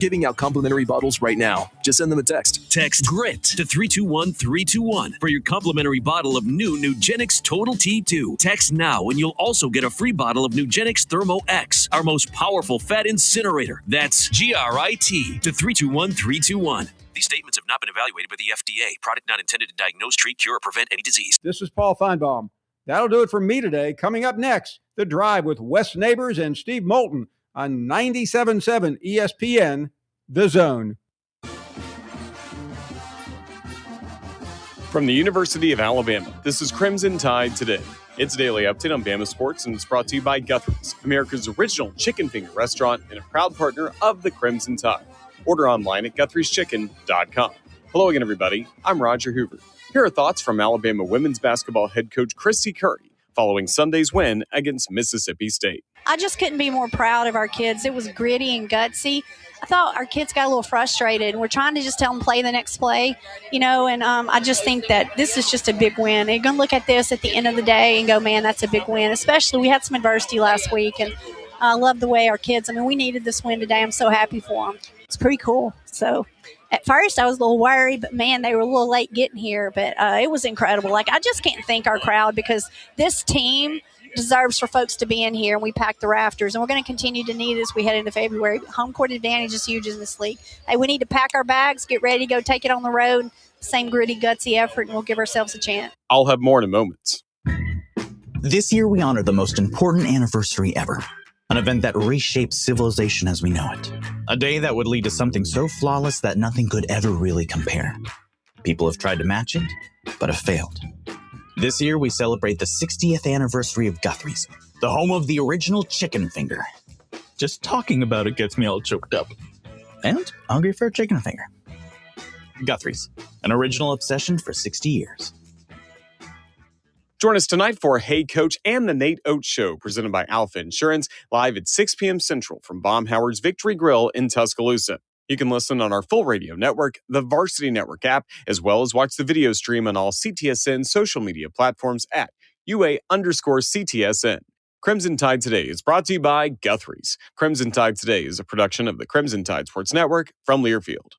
Giving out complimentary bottles right now. Just send them a text. Text GRIT to 321-321 for your complimentary bottle of new Nugenix Total T2. Text now and you'll also get a free bottle of Nugenix Thermo X, our most powerful fat incinerator. That's GRIT to 321-321. These statements have not been evaluated by the FDA. Product not intended to diagnose, treat, cure, or prevent any disease. This is Paul Feinbaum. That'll do it for me today. Coming up next, The Drive with Wes Neighbors and Steve Moulton on 97.7 ESPN, The Zone. From the University of Alabama, this is Crimson Tide Today. It's a daily update on Bama sports, and it's brought to you by Guthrie's, America's original chicken finger restaurant and a proud partner of the Crimson Tide. Order online at Guthrie'sChicken.com. Hello again, everybody. I'm Roger Hoover. Here are thoughts from Alabama women's basketball head coach Christy Curry following Sunday's win against Mississippi State. I just couldn't be more proud of our kids. It was gritty and gutsy. I thought our kids got a little frustrated. We're trying to just tell them play the next play, and I just think that this is just a big win. They're going to look at this at the end of the day and go, man, that's a big win. Especially we had some adversity last week, and I love the way our kids, we needed this win today. I'm so happy for them. It's pretty cool. So at first I was a little worried, but man, they were a little late getting here, but it was incredible. I just can't thank our crowd because this team deserves for folks to be in here, and we packed the rafters, and we're going to continue to need it as we head into February. Home court advantage is huge in this league. Hey, we need to pack our bags, get ready to go take it on the road, same gritty, gutsy effort, and we'll give ourselves a chance. I'll have more in a moment. This year, we honor the most important anniversary ever, an event that reshaped civilization as we know it, a day that would lead to something so flawless that nothing could ever really compare. People have tried to match it, but have failed. This year, we celebrate the 60th anniversary of Guthrie's, the home of the original chicken finger. Just talking about it gets me all choked up. And hungry for a chicken finger. Guthrie's, an original obsession for 60 years. Join us tonight for Hey Coach and the Nate Oates Show, presented by Alpha Insurance, live at 6 p.m. Central from Baumhauer's Victory Grill in Tuscaloosa. You can listen on our full radio network, the Varsity Network app, as well as watch the video stream on all CTSN social media platforms at UA_CTSN. Crimson Tide Today is brought to you by Guthrie's. Crimson Tide Today is a production of the Crimson Tide Sports Network from Learfield.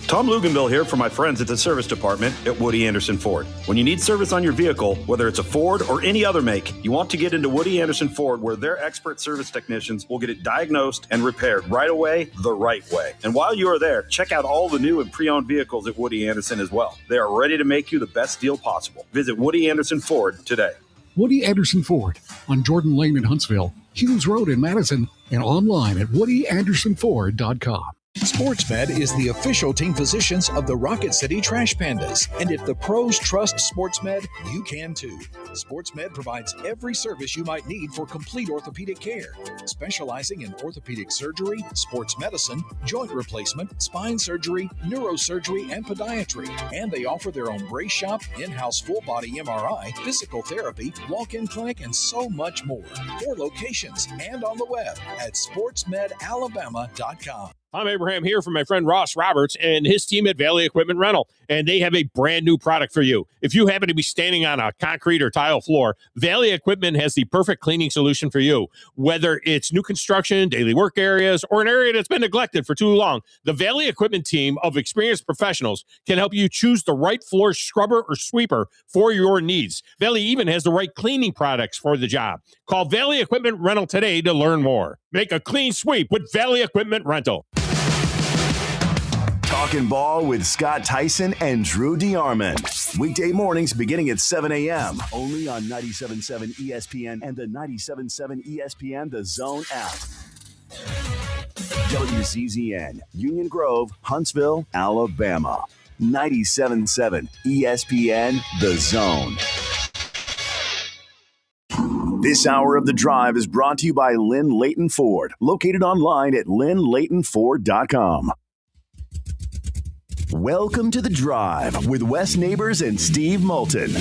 Tom Luganville here for my friends at the service department at Woody Anderson Ford. When you need service on your vehicle, whether it's a Ford or any other make, you want to get into Woody Anderson Ford, where their expert service technicians will get it diagnosed and repaired right away, the right way. And while you are there, check out all the new and pre-owned vehicles at Woody Anderson as well. They are ready to make you the best deal possible. Visit Woody Anderson Ford today. Woody Anderson Ford on Jordan Lane in Huntsville, Hughes Road in Madison, and online at WoodyAndersonFord.com. SportsMed is the official team physicians of the Rocket City Trash Pandas. And if the pros trust SportsMed, you can too. SportsMed provides every service you might need for complete orthopedic care, specializing in orthopedic surgery, sports medicine, joint replacement, spine surgery, neurosurgery, and podiatry. And they offer their own brace shop, in-house full-body MRI, physical therapy, walk-in clinic, and so much more. 4 locations and on the web at sportsmedalabama.com. I'm Abraham here from my friend Ross Roberts and his team at Valley Equipment Rental, and they have a brand new product for you. If you happen to be standing on a concrete or tile floor, Valley Equipment has the perfect cleaning solution for you. Whether it's new construction, daily work areas, or an area that's been neglected for too long, the Valley Equipment team of experienced professionals can help you choose the right floor scrubber or sweeper for your needs. Valley even has the right cleaning products for the job. Call Valley Equipment Rental today to learn more. Make a clean sweep with Valley Equipment Rental. Talking Ball with Scott Tyson and Drew DeArmond. Weekday mornings beginning at 7 a.m. Only on 97.7 ESPN and the 97.7 ESPN The Zone app. WCZN, Union Grove, Huntsville, Alabama. 97.7 ESPN The Zone. This hour of The Drive is brought to you by Lynn Leighton Ford, located online at lynnleightonford.com. Welcome to The Drive with Wes Neighbors and Steve Moulton.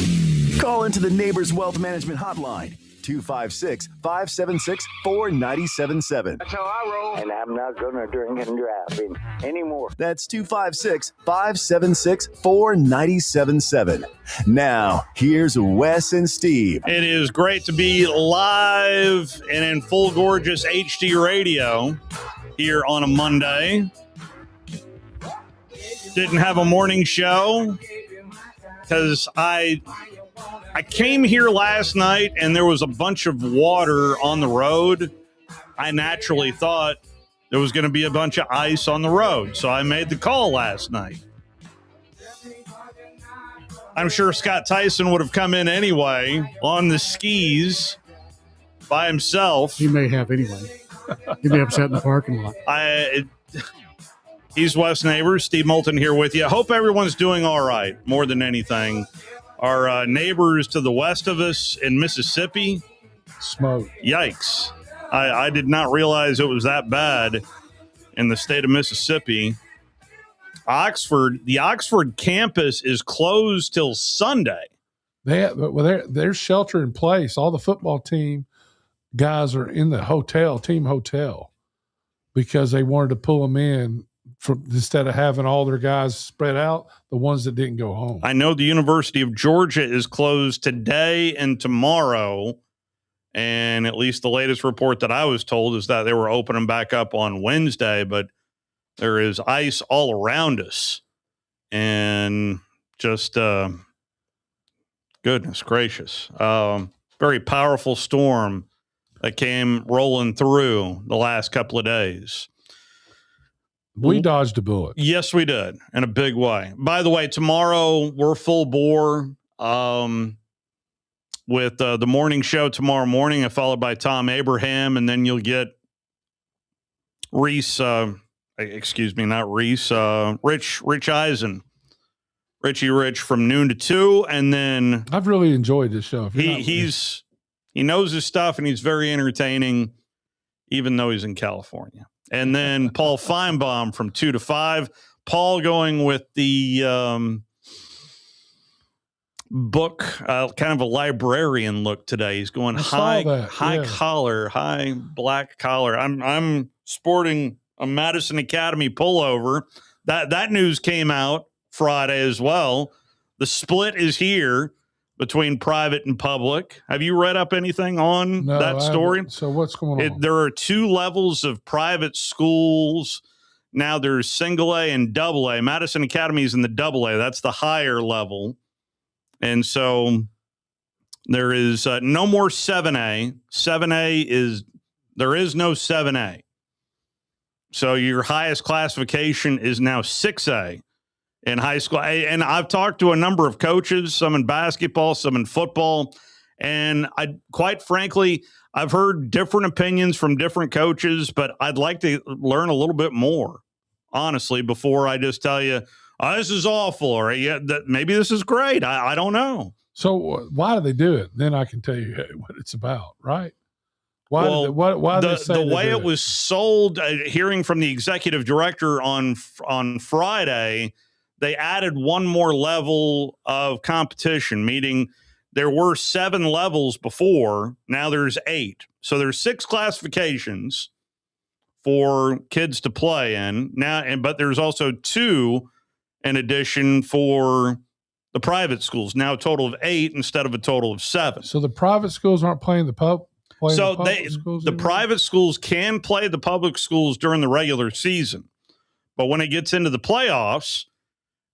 Call into the Neighbors Wealth Management Hotline, 256-576-4977. That's how I roll. And I'm not going to drink and drive anymore. That's 256-576-4977. Now, here's Wes and Steve. It is great to be live and in full gorgeous HD radio here on a Monday. Didn't have a morning show because I came here last night and there was a bunch of water on the road. I naturally thought there was going to be a bunch of ice on the road, so I made the call last night. I'm sure Scott Tyson would have come in anyway on the skis by himself. He may have anyway. He may have sat in the parking lot. He's Wes Neighbors. Steve Moulton here with you. Hope everyone's doing all right, more than anything. Our neighbors to the west of us in Mississippi. Smoke. Yikes. I did not realize it was that bad in the state of Mississippi. The Oxford campus is closed till Sunday. They're shelter in place. All the football team guys are in the team hotel, because they wanted to pull them in instead of having all their guys spread out, the ones that didn't go home. I know the University of Georgia is closed today and tomorrow, and at least the latest report that I was told is that they were opening back up on Wednesday, but there is ice all around us, and just goodness gracious, very powerful storm that came rolling through the last couple of days. We dodged a bullet. Yes, we did, in a big way. By the way, tomorrow we're full bore with the morning show tomorrow morning, followed by Tom Abraham, and then you'll get Rich Eisen. Richie Rich from noon to 2, and then I've really enjoyed this show. He knows his stuff, and he's very entertaining, even though he's in California. And then Paul Feinbaum from 2 to 5. Paul going with the book, kind of a librarian look today. He's going high collar, high black collar. I'm sporting a Madison Academy pullover. That news came out Friday as well. The split is here between private and public. Have you read up anything on that story? So what's going on? There are 2 levels of private schools. Now there's single A and double A. Madison Academy is in the double A. That's the higher level. And so there is no more 7A. 7A there is no 7A. So your highest classification is now 6A in high school. And I've talked to a number of coaches, some in basketball, some in football. And quite frankly, I've heard different opinions from different coaches, but I'd like to learn a little bit more, honestly, before I just tell you, this is awful, or maybe this is great. I don't know. So why do they do it? Then I can tell you what it's about, right? Why the way it was sold, hearing from the executive director on Friday, they added one more level of competition, meaning there were 7 levels before. Now there's 8. So there's 6 classifications for kids to play in now, but there's also 2 in addition for the private schools. Now a total of 8 instead of a total of 7. So the private schools aren't playing the public. The private schools can play the public schools during the regular season, but when it gets into the playoffs,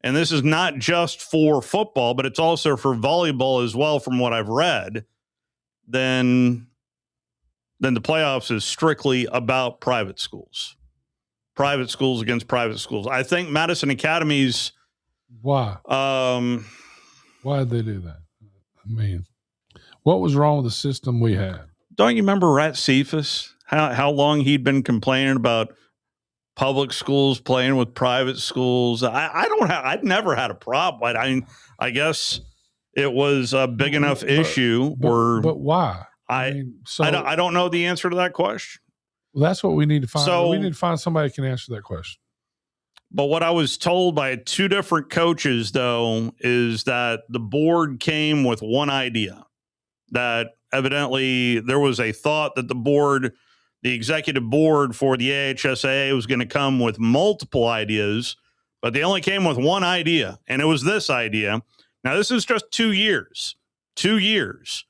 and this is not just for football, but it's also for volleyball as well, from what I've read, then the playoffs is strictly about private schools. Private schools against private schools. I think Madison Academy's... Why? Why did they do that? I mean, what was wrong with the system we had? Don't you remember Rat Cephas? How long he'd been complaining about public schools playing with private schools? I'd never had a problem. I guess it was a big enough issue. But why? I don't know the answer to that question. Well, that's what we need to find. So, we need to find somebody who can answer that question. But what I was told by 2 different coaches, though, is that the board came with one idea. That evidently there was a thought that the executive board for the AHSAA was going to come with multiple ideas, but they only came with one idea, and it was this idea. Now, this is just 2 years. 2 years.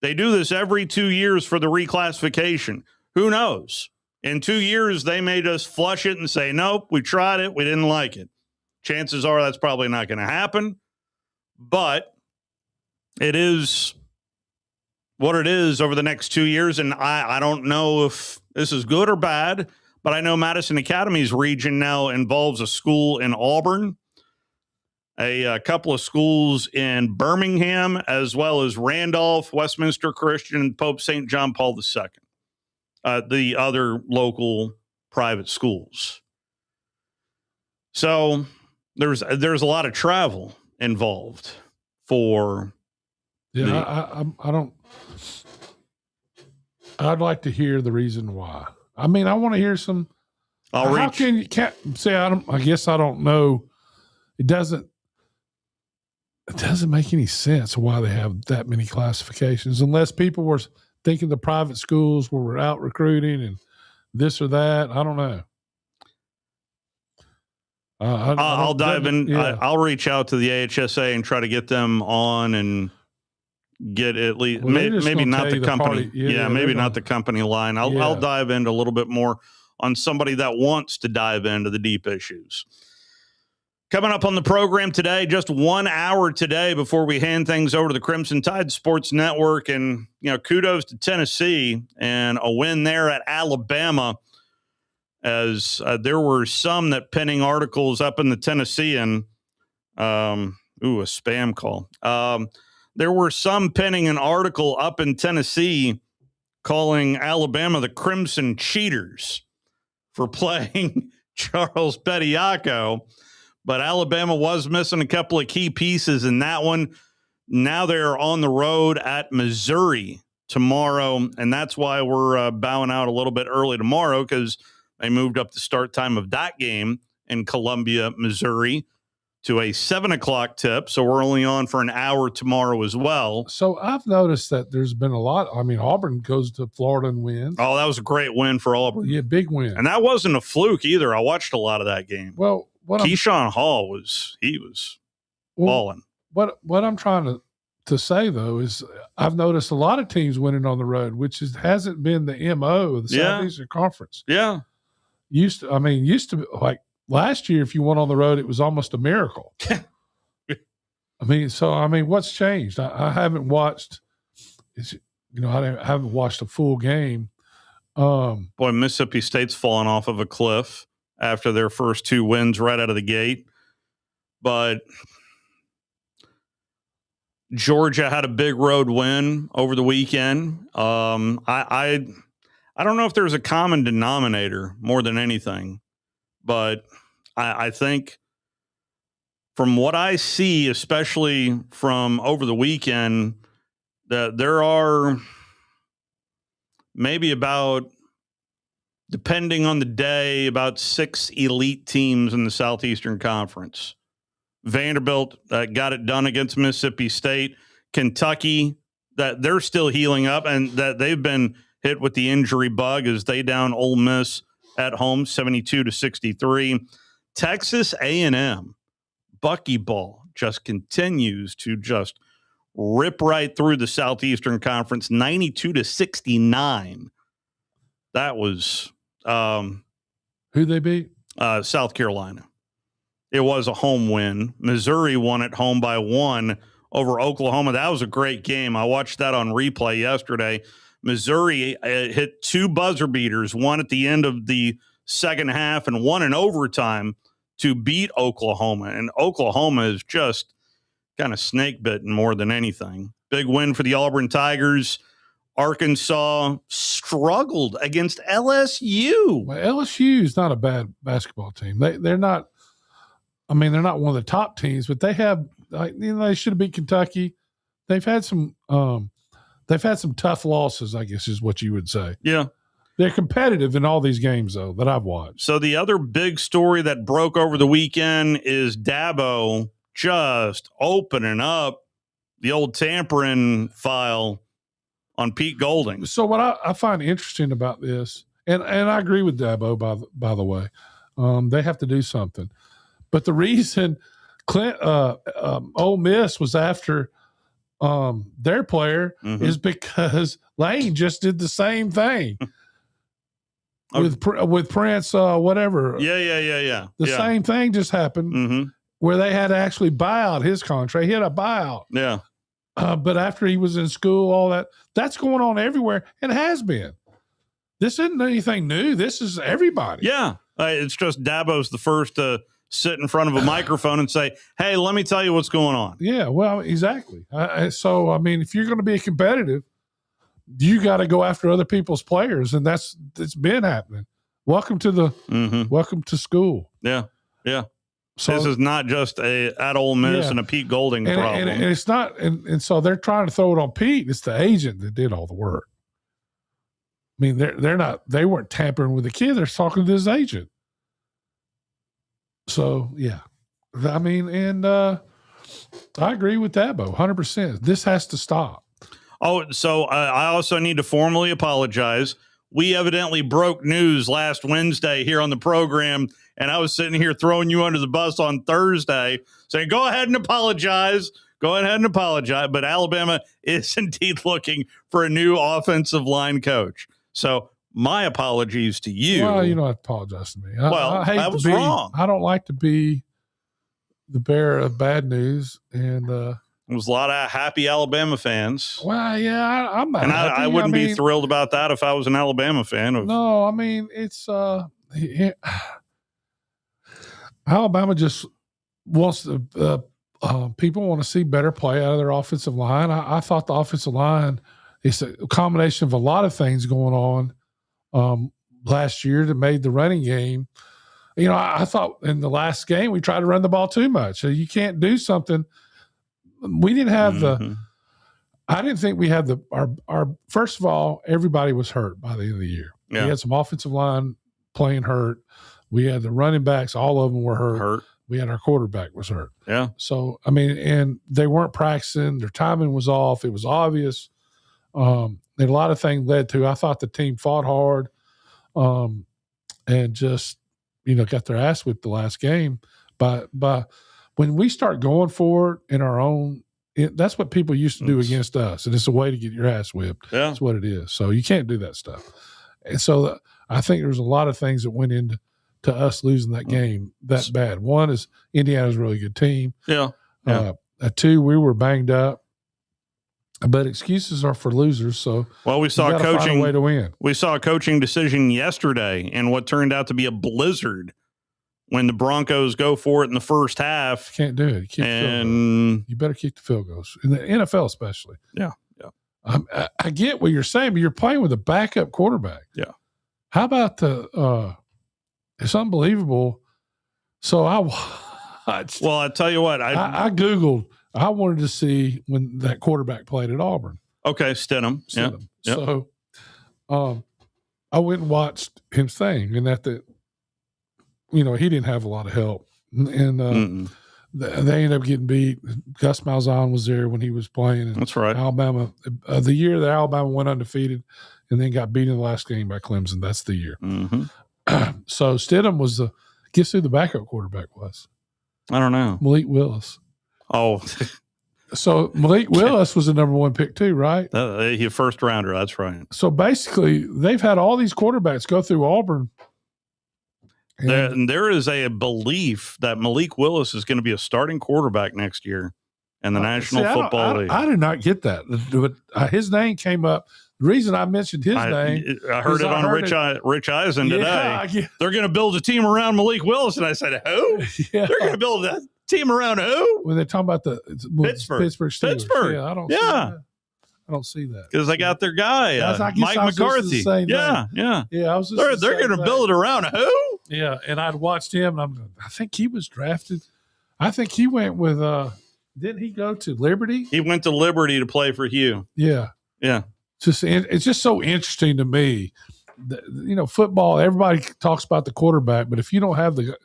They do this every 2 years for the reclassification. Who knows? In 2 years, they may just flush it and say, nope, we tried it, we didn't like it. Chances are that's probably not going to happen, but it is what it is over the next 2 years, and I don't know if this is good or bad, but I know Madison Academy's region now involves a school in Auburn, a couple of schools in Birmingham, as well as Randolph, Westminster Christian, and Pope St. John Paul II, the other local private schools. So there's a lot of travel involved for. Yeah, I don't. I'd like to hear the reason why. I mean, I want to hear some. How can you can't say I guess I don't know. It doesn't make any sense why they have that many classifications, unless people were thinking the private schools were out recruiting and this or that. I don't know. I'll dive in. Yeah. I'll reach out to the AHSA and try to get them on and get at least maybe not the company. Maybe not the company line. I'll dive into a little bit more on somebody that wants to dive into the deep issues. Coming up on the program today, just 1 hour today before we hand things over to the Crimson Tide Sports Network. And, kudos to Tennessee and a win there at Alabama, as there were some that penning articles up in the Tennessean. A spam call. There were some penning an article up in Tennessee calling Alabama the Crimson Cheaters for playing Charles Bediako. But Alabama was missing a couple of key pieces in that one. Now they're on the road at Missouri tomorrow, and that's why we're bowing out a little bit early tomorrow, because they moved up the start time of that game in Columbia, Missouri, to a 7 o'clock tip. So we're only on for an hour tomorrow as well. So I've noticed that there's been a lot. I mean, Auburn goes to Florida and wins. Oh, that was a great win for Auburn. Yeah, big win. And that wasn't a fluke either. I watched a lot of that game. Well, Keyshawn Hall was balling. What I'm trying to say though is I've noticed a lot of teams winning on the road, which hasn't been the MO of the Southeastern Conference. Yeah. Used to be like last year, if you went on the road, it was almost a miracle. What's changed? I haven't watched. I haven't watched a full game. Boy, Mississippi State's fallen off of a cliff after their first 2 wins right out of the gate. But Georgia had a big road win over the weekend. I don't know if there's a common denominator more than anything, but I think from what I see, especially from over the weekend, that there are maybe about, depending on the day, about 6 elite teams in the Southeastern Conference. Vanderbilt got it done against Mississippi State. Kentucky, that they're still healing up, and that they've been hit with the injury bug as they down Ole Miss at home 72-63. Texas A&M, buckyball, just continues to just rip right through the Southeastern Conference 92-69. That was who they beat? South Carolina. It was a home win. Missouri won at home by 1 over Oklahoma. That was a great game. I watched that on replay yesterday. Missouri hit 2 buzzer beaters, one at the end of the second half and one in overtime to beat Oklahoma. And Oklahoma is just kind of snake bitten more than anything. Big win for the Auburn Tigers. Arkansas struggled against LSU. Well, LSU is not a bad basketball team. They're not. I mean, they're not one of the top teams, but they have. They should have beat Kentucky. They've had some. They've had some tough losses, I guess, is what you would say. Yeah, they're competitive in all these games, though, that I've watched. So the other big story that broke over the weekend is Dabo just opening up the old tampering file on Pete Golding. So what I find interesting about this, and I agree with Dabo, by the way, they have to do something. But the reason Ole Miss was after their player is because Lane just did the same thing. with Prince, whatever. Yeah. The same thing just happened where they had to actually buy out his contract. He had a buyout. Yeah. But after he was in school, all that's going on everywhere and has been. This isn't anything new. This is everybody. Yeah. It's just Dabo's the first to sit in front of a microphone and say, hey, let me tell you what's going on. Yeah, well, exactly. So, I mean, if you're going to be competitive, you got to go after other people's players, and it's been happening. Welcome to school. Yeah. So, this is not just at Ole Miss and a Pete Golding problem. And it's not, and so they're trying to throw it on Pete. It's the agent that did all the work. I mean, they weren't tampering with the kid. They're talking to his agent. So, yeah. I mean, and I agree with Dabo 100%. This has to stop. Oh, so I also need to formally apologize. We evidently broke news last Wednesday here on the program, and I was sitting here throwing you under the bus on Thursday saying, go ahead and apologize. Go ahead and apologize. But Alabama is indeed looking for a new offensive line coach. So my apologies to you. Well, you don't have to apologize to me. I hate I was wrong. I don't like to be the bearer of bad news. And there was a lot of happy Alabama fans. Well, yeah, I'm not. And happy. I wouldn't be thrilled about that if I was an Alabama fan. No, I mean, it's Alabama just wants to people want to see better play out of their offensive line. I thought the offensive line is a combination of a lot of things going on last year that made the running game. You know, I thought in the last game we tried to run the ball too much. So you can't do something. We didn't have I didn't think we had our first of all, everybody was hurt by the end of the year. Yeah. We had some offensive line playing hurt. We had the running backs, all of them were hurt. We had our quarterback was hurt. Yeah. So, I mean, and they weren't practicing. Their timing was off. It was obvious. And a lot of things led to, I thought the team fought hard and just, got their ass whipped the last game. But when we start going for it in our own, that's what people used to do against us. And it's a way to get your ass whipped. Yeah. That's what it is. So you can't do that stuff. And so I think there's a lot of things that went into us losing that game that bad. One is Indiana's a really good team. Yeah. Two, we were banged up. But excuses are for losers. So we saw find a way to win. We saw a coaching decision yesterday in what turned out to be a blizzard when the Broncos go for it in the first half. Can't do it. You better kick the field goals in the NFL, especially. Yeah. I get what you're saying, but you're playing with a backup quarterback. Yeah. How about it's unbelievable. So I watched. Well, I tell you what, I Googled. I wanted to see when that quarterback played at Auburn. Okay, Stidham. Yeah. So I went and watched him sing, and he didn't have a lot of help. And they ended up getting beat. Gus Malzahn was there when he was playing. That's right. Alabama, the year that Alabama went undefeated and then got beat in the last game by Clemson, that's the year. So Stidham was guess who the backup quarterback was? I don't know. Malik Willis. Oh. So Malik Willis was the number one pick too, right? He first rounder. That's right. So basically, they've had all these quarterbacks go through Auburn. There is a belief that Malik Willis is going to be a starting quarterback next year in the National Football League. I did not get that. But his name came up. The reason I mentioned his name, I heard it on Rich Eisen today. They're going to build a team around Malik Willis, and I said, "Who? Yeah. They're going to build a team around who?" When they're talking about the Pittsburgh Steelers. Pittsburgh. Yeah, I don't see that because they got their guy, Mike McCarthy. Yeah. I was. They're going to build it around who? Yeah, and I'd watched him, and I think he was drafted. I think he went with. Didn't he go to Liberty? He went to Liberty to play for Hugh. Yeah. It's just so interesting to me. Football, everybody talks about the quarterback, but if you don't have the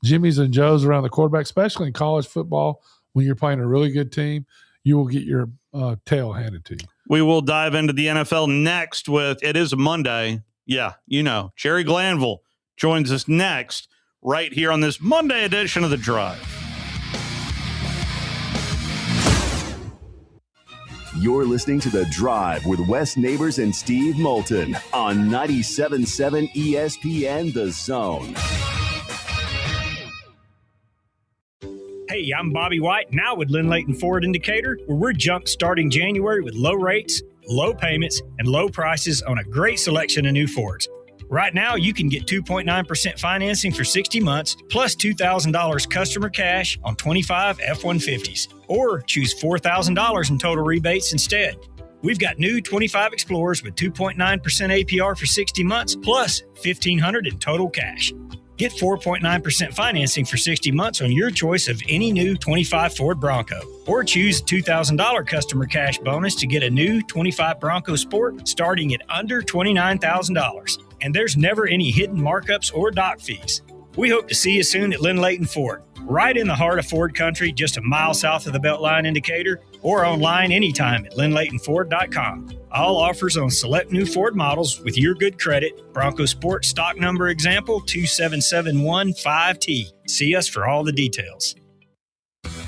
Jimmies and Joes around the quarterback, especially in college football, when you're playing a really good team, you will get your tail handed to you. We will dive into the NFL next it is a Monday. Yeah, Jerry Glanville joins us next right here on this Monday edition of The Drive. You're listening to The Drive with Wes Neighbors and Steve Moulton on 97.7 ESPN The Zone. Hey, I'm Bobby White, now with Lynn Layton Ford Indicator, where we're jump starting January with low rates, low payments, and low prices on a great selection of new Fords. Right now, you can get 2.9% financing for 60 months, plus $2,000 customer cash on 25 F-150s, or choose $4,000 in total rebates instead. We've got new 25 Explorers with 2.9% APR for 60 months, plus $1,500 in total cash. Get 4.9% financing for 60 months on your choice of any new 25 Ford Bronco. Or choose a $2,000 customer cash bonus to get a new 25 Bronco Sport starting at under $29,000. And there's never any hidden markups or dock fees. We hope to see you soon at Lynn Layton Ford, right in the heart of Ford country, just a mile south of the Beltline indicator, or online anytime at lynnlaytonford.com. All offers on select new Ford models with your good credit. Bronco Sport stock number example 27715T. See us for all the details.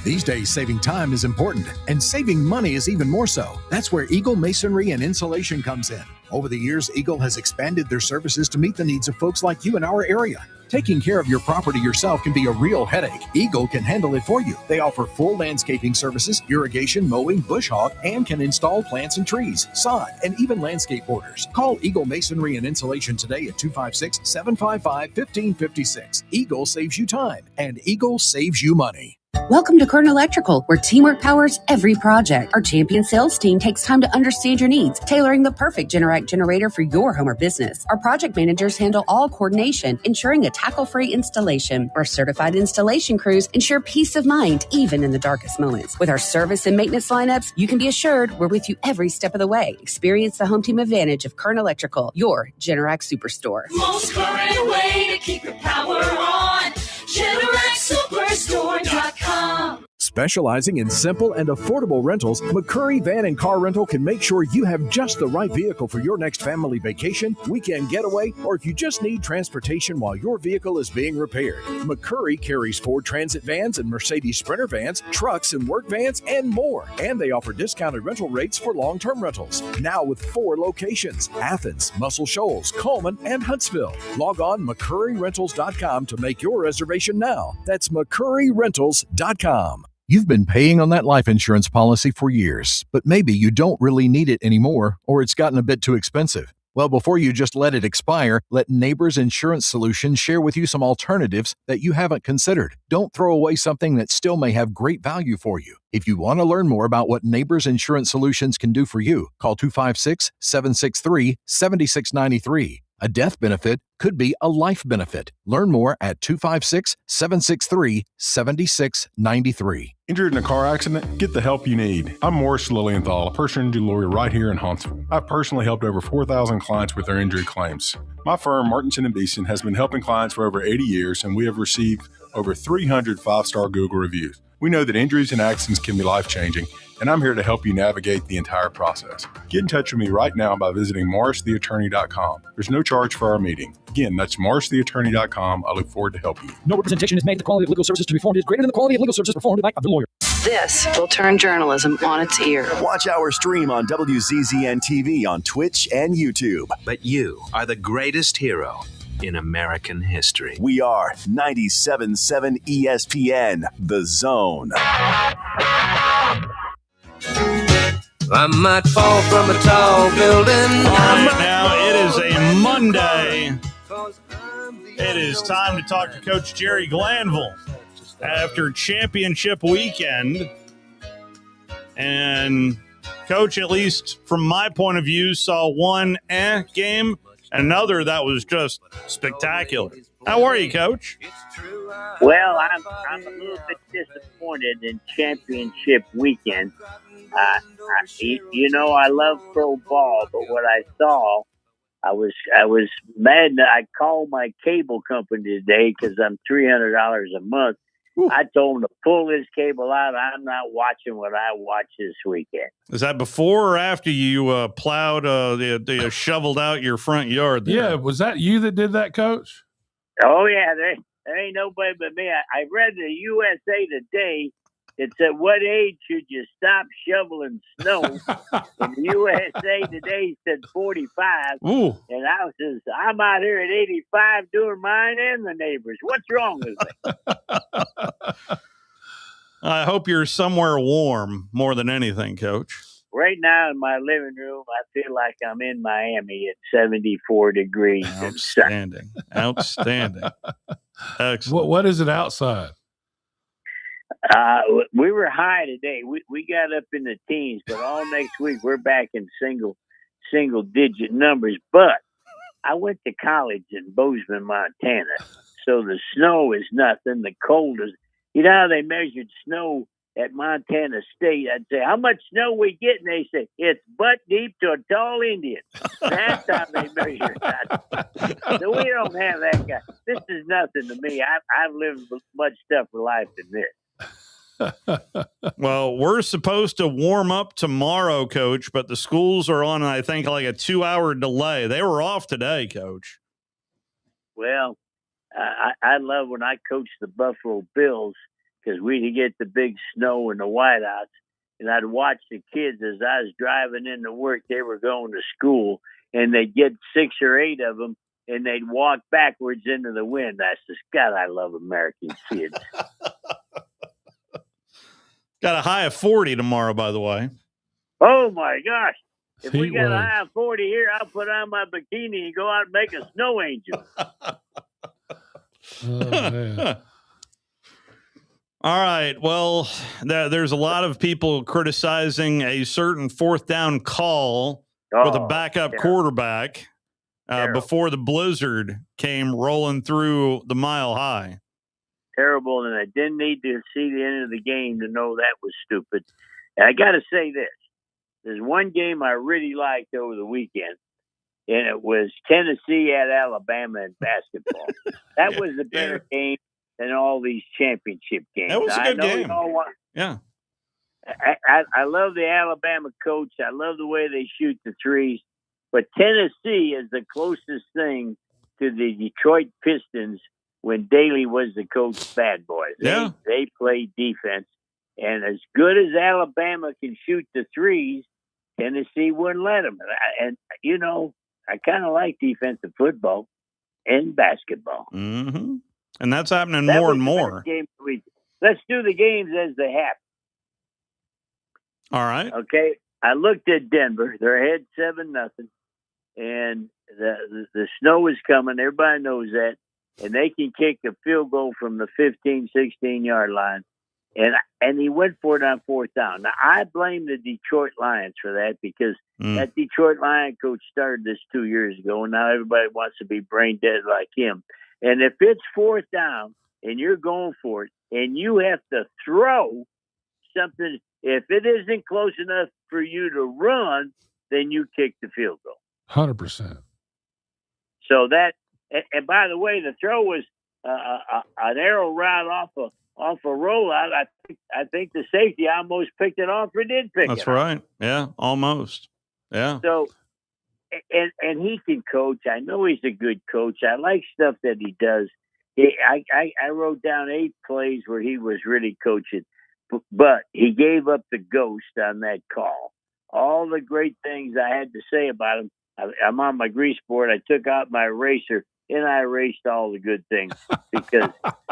These days, saving time is important, and saving money is even more so. That's where Eagle Masonry and Insulation comes in. Over the years, Eagle has expanded their services to meet the needs of folks like you in our area. Taking care of your property yourself can be a real headache. Eagle can handle it for you. They offer full landscaping services, irrigation, mowing, bush hog, and can install plants and trees, sod, and even landscape borders. Call Eagle Masonry and Insulation today at 256-755-1556. Eagle saves you time, and Eagle saves you money. Welcome to Kern Electrical, where teamwork powers every project. Our champion sales team takes time to understand your needs, tailoring the perfect Generac generator for your home or business. Our project managers handle all coordination, ensuring a tackle-free installation. Our certified installation crews ensure peace of mind, even in the darkest moments. With our service and maintenance lineups, you can be assured we're with you every step of the way. Experience the home team advantage of Kern Electrical, your Generac superstore. Most current way to keep your power on. GeneracSuperstore.com. Specializing in simple and affordable rentals, McCurry Van and Car Rental can make sure you have just the right vehicle for your next family vacation, weekend getaway, or if you just need transportation while your vehicle is being repaired. McCurry carries Ford Transit vans and Mercedes Sprinter vans, trucks and work vans, and more. And they offer discounted rental rates for long-term rentals. Now with 4 locations: Athens, Muscle Shoals, Coleman, and Huntsville. Log on McCurryRentals.com to make your reservation now. That's McCurryRentals.com. You've been paying on that life insurance policy for years, but maybe you don't really need it anymore, or it's gotten a bit too expensive. Well, before you just let it expire, let Neighbors Insurance Solutions share with you some alternatives that you haven't considered. Don't throw away something that still may have great value for you. If you want to learn more about what Neighbors Insurance Solutions can do for you, call 256-763-7693. A death benefit could be a life benefit. Learn more at 256-763-7693. Injured in a car accident? Get the help you need. I'm Morris Lilienthal, a personal injury lawyer right here in Huntsville. I've personally helped over 4,000 clients with their injury claims. My firm, Martinson & Beeson, has been helping clients for over 80 years, and we have received over 300 5-star Google reviews. We know that injuries and accidents can be life-changing, and I'm here to help you navigate the entire process. Get in touch with me right now by visiting morristheattorney.com. There's no charge for our meeting. Again, that's morristheattorney.com. I look forward to helping you. No representation is made. The quality of legal services to be performed is greater than the quality of legal services performed by the lawyer. This will turn journalism on its ear. Watch our stream on WZZN TV on Twitch and YouTube. But you are the greatest hero in American history. We are 97.7 ESPN, The Zone. I might fall from a tall building. All right, now it is a Monday. It is time to talk to Coach Jerry Glanville after championship weekend. And Coach, at least from my point of view, saw one game and another that was just spectacular. How are you, Coach? Well, I'm a little bit disappointed in championship weekend. I love pro ball, but what I saw, I was mad that I called my cable company today because I'm $300 a month. Ooh. I told them to pull this cable out. I'm not watching what I watched this weekend. Is that before or after you plowed, they shoveled out your front yard there? Yeah, was that you that did that, Coach? Oh, yeah, there ain't nobody but me. I read the USA Today, It's at what age should you stop shoveling snow? And the USA Today said 45. Ooh. And I says, I'm out here at 85 doing mine and the neighbors. What's wrong with me? I hope you're somewhere warm more than anything, Coach. Right now in my living room, I feel like I'm in Miami at 74 degrees. Outstanding. Outstanding. Excellent. What is it outside? We were high today. We got up in the teens, but all next week we're back in single digit numbers. But I went to college in Bozeman, Montana, so the snow is nothing. The cold is. You know how they measured snow at Montana State? I'd say, how much snow we get? And they say, it's butt deep to a tall Indian. That's how they measure that. So we don't have that guy. This is nothing to me. I've lived much tougher life than this. Well, we're supposed to warm up tomorrow, Coach, but the schools are on, I think, like a 2-hour delay. They were off today, Coach. Well, I love when I coached the Buffalo Bills because we'd get the big snow and the whiteouts, and I'd watch the kids as I was driving into work. They were going to school, and they'd get 6 or 8 of them, and they'd walk backwards into the wind. I said, God, I love American kids. Got a high of 40 tomorrow, by the way. Oh, my gosh. If we Heat got a wave. high of 40 here, I'll put on my bikini and go out and make a snow angel. Oh, man. All right. Well, there's a lot of people criticizing a certain fourth down call with a backup quarterback before the blizzard came rolling through the Mile High. Terrible, and I didn't need to see the end of the game to know that was stupid. And I got to say this. There's one game I really liked over the weekend, and it was Tennessee at Alabama in basketball. That was a better game than all these championship games. That was a good game. Yeah. I love the Alabama coach. I love the way they shoot the threes. But Tennessee is the closest thing to the Detroit Pistons when Daly was the coach. Bad boys. They play defense. And as good as Alabama can shoot the threes, Tennessee wouldn't let them. And you know, I kind of like defensive football and basketball. Mm-hmm. And that's happening more and more. Let's do the games as they happen. All right. Okay. I looked at Denver. They're ahead 7-0. And the snow is coming. Everybody knows that. And they can kick a field goal from the 15, 16-yard line. And he went for it on fourth down. Now, I blame the Detroit Lions for that because that Detroit Lion coach started this 2 years ago, and now everybody wants to be brain dead like him. And if it's fourth down and you're going for it and you have to throw something, if it isn't close enough for you to run, then you kick the field goal. 100%. So that, and by the way, the throw was an arrow route off a rollout. I think the safety almost picked it off or did pick it. That's right. Yeah, almost. Yeah. So, and he can coach. I know he's a good coach. I like stuff that he does. I wrote down 8 plays where he was really coaching, but he gave up the ghost on that call. All the great things I had to say about him. I'm on my grease board. I took out my eraser and I erased all the good things because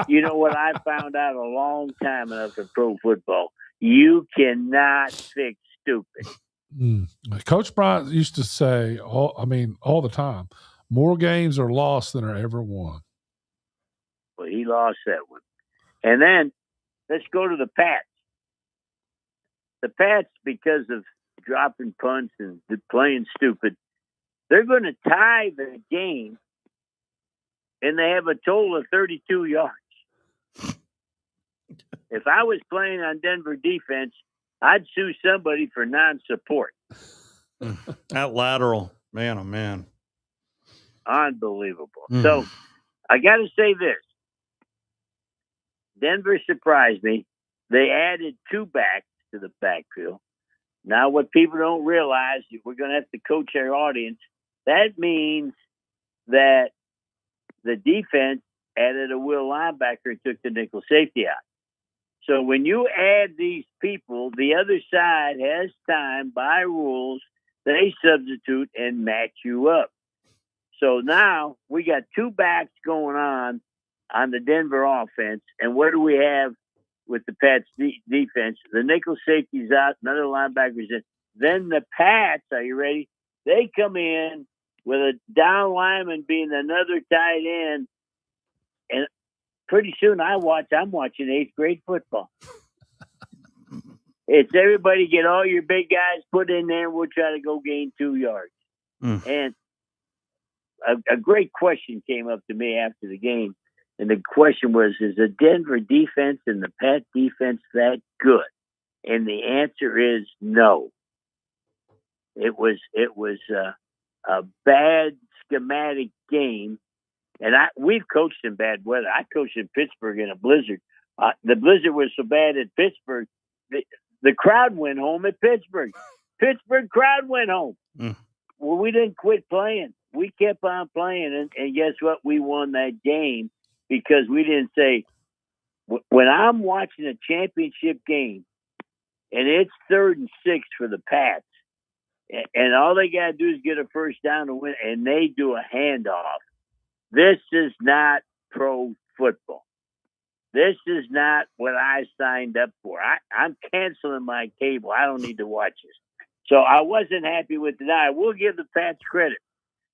you know what I found out a long time enough in pro football. You cannot fix stupid. Coach Bryant used to say, all the time, more games are lost than are ever won. Well, he lost that one. And then let's go to the Pats. The Pats, because of dropping punts and playing stupid, they're going to tie the game, and they have a total of 32 yards. If I was playing on Denver defense, I'd sue somebody for non-support. That lateral, man, oh man. Unbelievable. So I got to say this. Denver surprised me. They added 2 backs to the backfield. Now, what people don't realize, we're going to have to coach our audience. That means that the defense added a will linebacker and took the nickel safety out. So when you add these people, the other side has time by rules. They substitute and match you up. So now we got two backs going on the Denver offense. And what do we have with the Pats defense? The nickel safety's out, another linebacker's in. Then the Pats, are you ready? They come in with a down lineman being another tight end. And pretty soon I'm watching 8th grade football. It's everybody get all your big guys put in there and we'll try to go gain 2 yards. And a great question came up to me after the game. And the question was, is the Denver defense and the Pat defense that good? And the answer is no. It was a bad schematic game. And we've coached in bad weather. I coached in Pittsburgh in a blizzard. The blizzard was so bad at Pittsburgh, the crowd went home at Pittsburgh. Pittsburgh crowd went home. Well, we didn't quit playing. We kept on playing. And guess what? We won that game because we didn't say, when I'm watching a championship game and it's 3rd and 6 for the Pats, and all they got to do is get a first down to win, and they do a handoff. This is not pro football. This is not what I signed up for. I'm canceling my cable. I don't need to watch this. So I wasn't happy with it. I will give the Pats credit.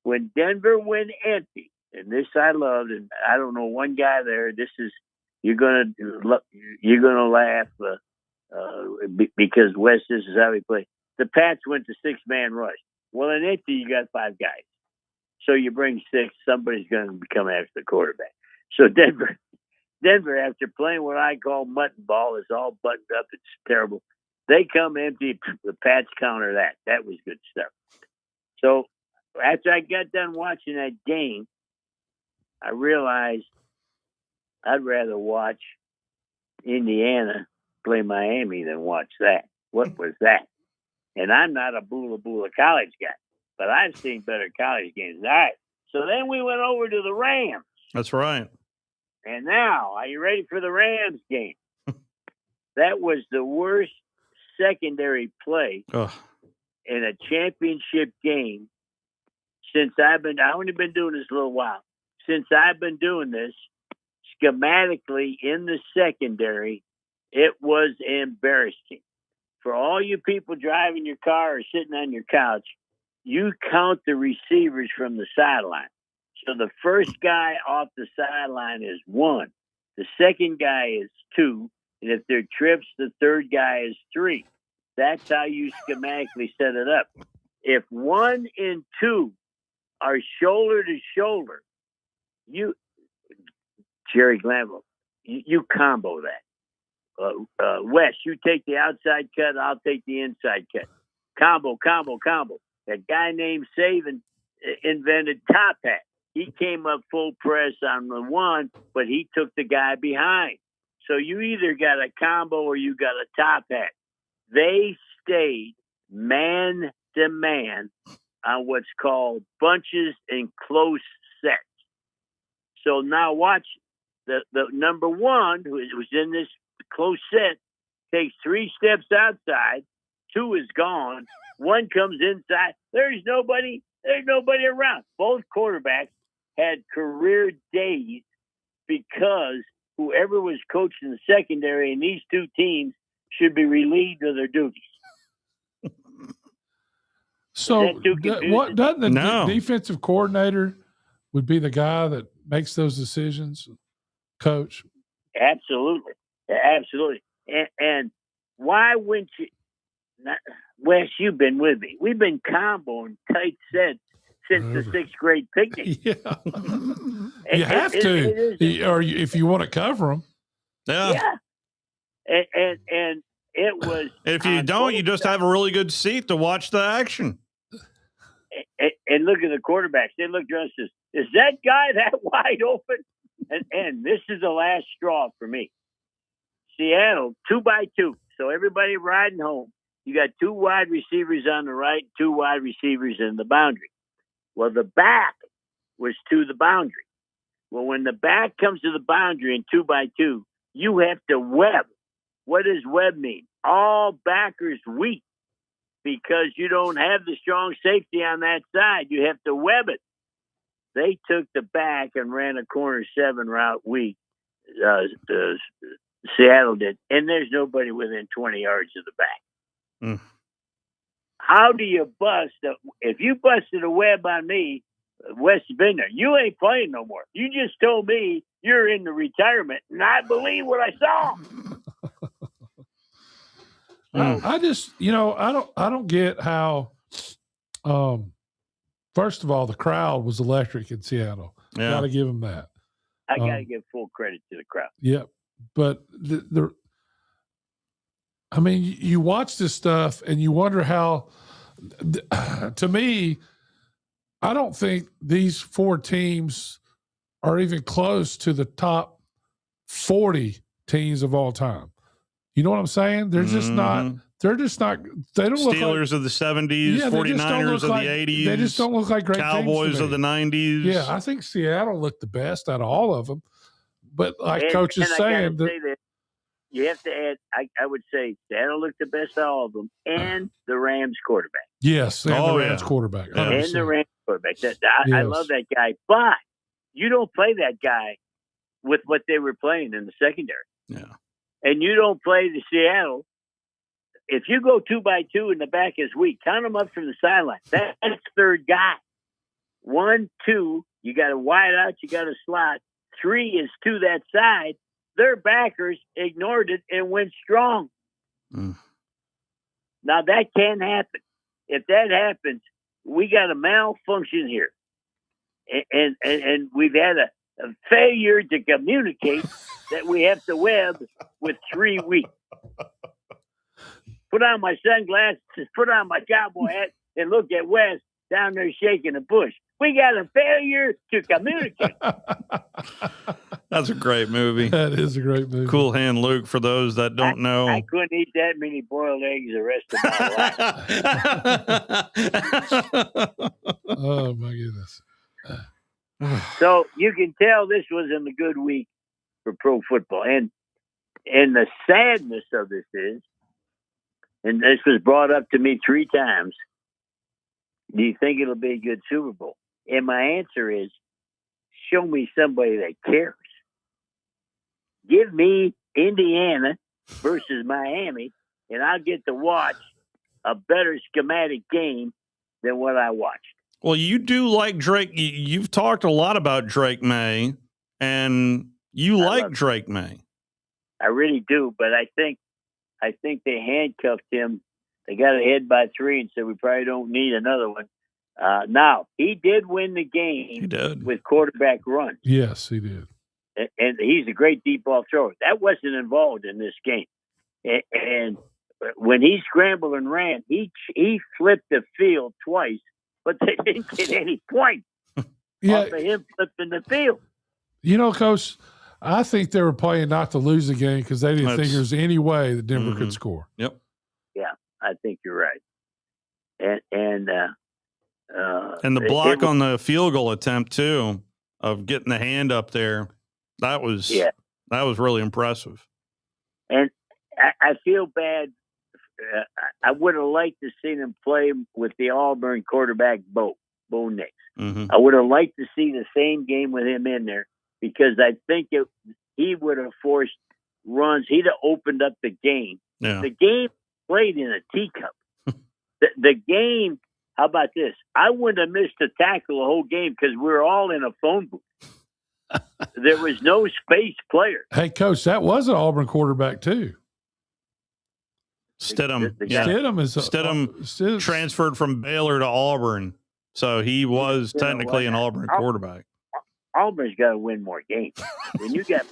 When Denver went empty, and this I loved, and I don't know one guy there. You're gonna laugh because Wes, this is how we play. The Pats went to 6-man rush. Well, in empty, you got 5 guys. So you bring 6, somebody's going to come after the quarterback. So Denver, after playing what I call mutton ball, is all buttoned up. It's terrible. They come empty. The Pats counter that. That was good stuff. So after I got done watching that game, I realized I'd rather watch Indiana play Miami than watch that. What was that? And I'm not a Bula Bula college guy, but I've seen better college games. All right. So then we went over to the Rams. That's right. And now, are you ready for the Rams game? That was the worst secondary play in a championship game since I've only been doing this a little while. Since I've been doing this, schematically in the secondary, it was embarrassing. For all you people driving your car or sitting on your couch, you count the receivers from the sideline. So the first guy off the sideline is 1. The second guy is 2. And if they're trips, the third guy is 3. That's how you schematically set it up. If 1 and 2 are shoulder to shoulder, Jerry Glanville, you combo that. Wes, you take the outside cut, I'll take the inside cut. Combo. That guy named Saban invented top hat. He came up full press on the 1, but he took the guy behind. So you either got a combo or you got a top hat. They stayed man to man on what's called bunches and close sets. So now watch the number 1 who was in this close set takes 3 steps outside, 2 is gone, 1 comes inside. There's nobody around. Both quarterbacks had career days because whoever was coaching the secondary in these 2 teams should be relieved of their duties. So what doesn't the defensive coordinator would be the guy that makes those decisions, coach? Absolutely. And why wouldn't you? Wes, you've been with me. We've been comboing tight sets since the 6th grade picnic. Yeah. You have to, or if you want to cover them. Yeah. And it was. If you don't, you just have a really good seat to watch the action. And look at the quarterbacks. They looked around and says, "Is that guy that wide open?" And this is the last straw for me. Seattle, 2-by-2. So everybody riding home. You got 2 wide receivers on the right, 2 wide receivers in the boundary. Well, the back was to the boundary. Well, when the back comes to the boundary in 2-by-2, you have to web What does web mean? All backers weak because you don't have the strong safety on that side. You have to web it. They took the back and ran a corner 7 route weak. Seattle did, and there's nobody within 20 yards of the back. Mm. How do you bust? If you busted a web on me, West Bender, you ain't playing no more. You just told me you're in the retirement, and I believe what I saw. I just, I don't get how. First of all, the crowd was electric in Seattle. Yeah. Got to give them that. I got to give full credit to the crowd. Yep. But I mean, you watch this stuff and you wonder how, to me, I don't think these 4 teams are even close to the top 40 teams of all time. You know what I'm saying? They're just not. They're just not. They don't look like Steelers of the 70s, 49ers of the 80s. They just don't look like great Cowboys teams to of me. the 90s. Yeah, I think Seattle looked the best out of all of them. But like Coach is I saying, gotta say that you have to add. I would say Seattle looked the best out of all of them, and the Rams quarterback. yes, and the Rams quarterback, 100%. And the Rams quarterback. I love that guy, but you don't play that guy with what they were playing in the secondary. Yeah. And you don't play the Seattle. If you go 2-by-2 and the back is weak, count them up from the sideline. That's third guy. 1, 2, you got a wide out, you got a slot. 3 is to that side. Their backers ignored it and went strong. Mm. Now that can happen. If that happens, we got a malfunction here, and we've had a failure to communicate that we have to web with 3 weeks. Put on my sunglasses, put on my cowboy hat, and look at Wes down there shaking the bush. We got a failure to communicate. That's a great movie. That is a great movie. Cool Hand Luke, for those that don't know. I couldn't eat that many boiled eggs the rest of my life. Oh, my goodness. So you can tell this wasn't a good week for pro football. And the sadness of this is, and this was brought up to me 3 times, do you think it'll be a good Super Bowl? And my answer is, show me somebody that cares. Give me Indiana versus Miami, and I'll get to watch a better schematic game than what I watched. Well, you do like Drake. You've talked a lot about Drake May, and you like Drake May. I really do, but I think they handcuffed him. They got ahead by 3 and said we probably don't need another one. Now, he did win the game with quarterback runs. Yes, he did. And he's a great deep ball thrower. That wasn't involved in this game. And when he scrambled and ran, he flipped the field twice, but they didn't get any points off of him flipping the field. You know, Coach, I think they were playing not to lose the game because they didn't think there was any way that Denver could score. Yep. Yeah, I think you're right. And the block on the field goal attempt too, of getting the hand up there, that was really impressive. And I feel bad. I would have liked to see him play with the Auburn quarterback, Bo Nix. Mm-hmm. I would have liked to see the same game with him in there because I think he would have forced runs. He'd have opened up the game. Yeah. The game played in a teacup. the game, how about this? I wouldn't have missed a tackle the whole game because we were all in a phone booth. There was no space player. Hey, Coach, that was an Auburn quarterback too. Stidham. Stidham transferred from Baylor to Auburn, so he was technically an Auburn quarterback. Auburn's got to win more games. When you got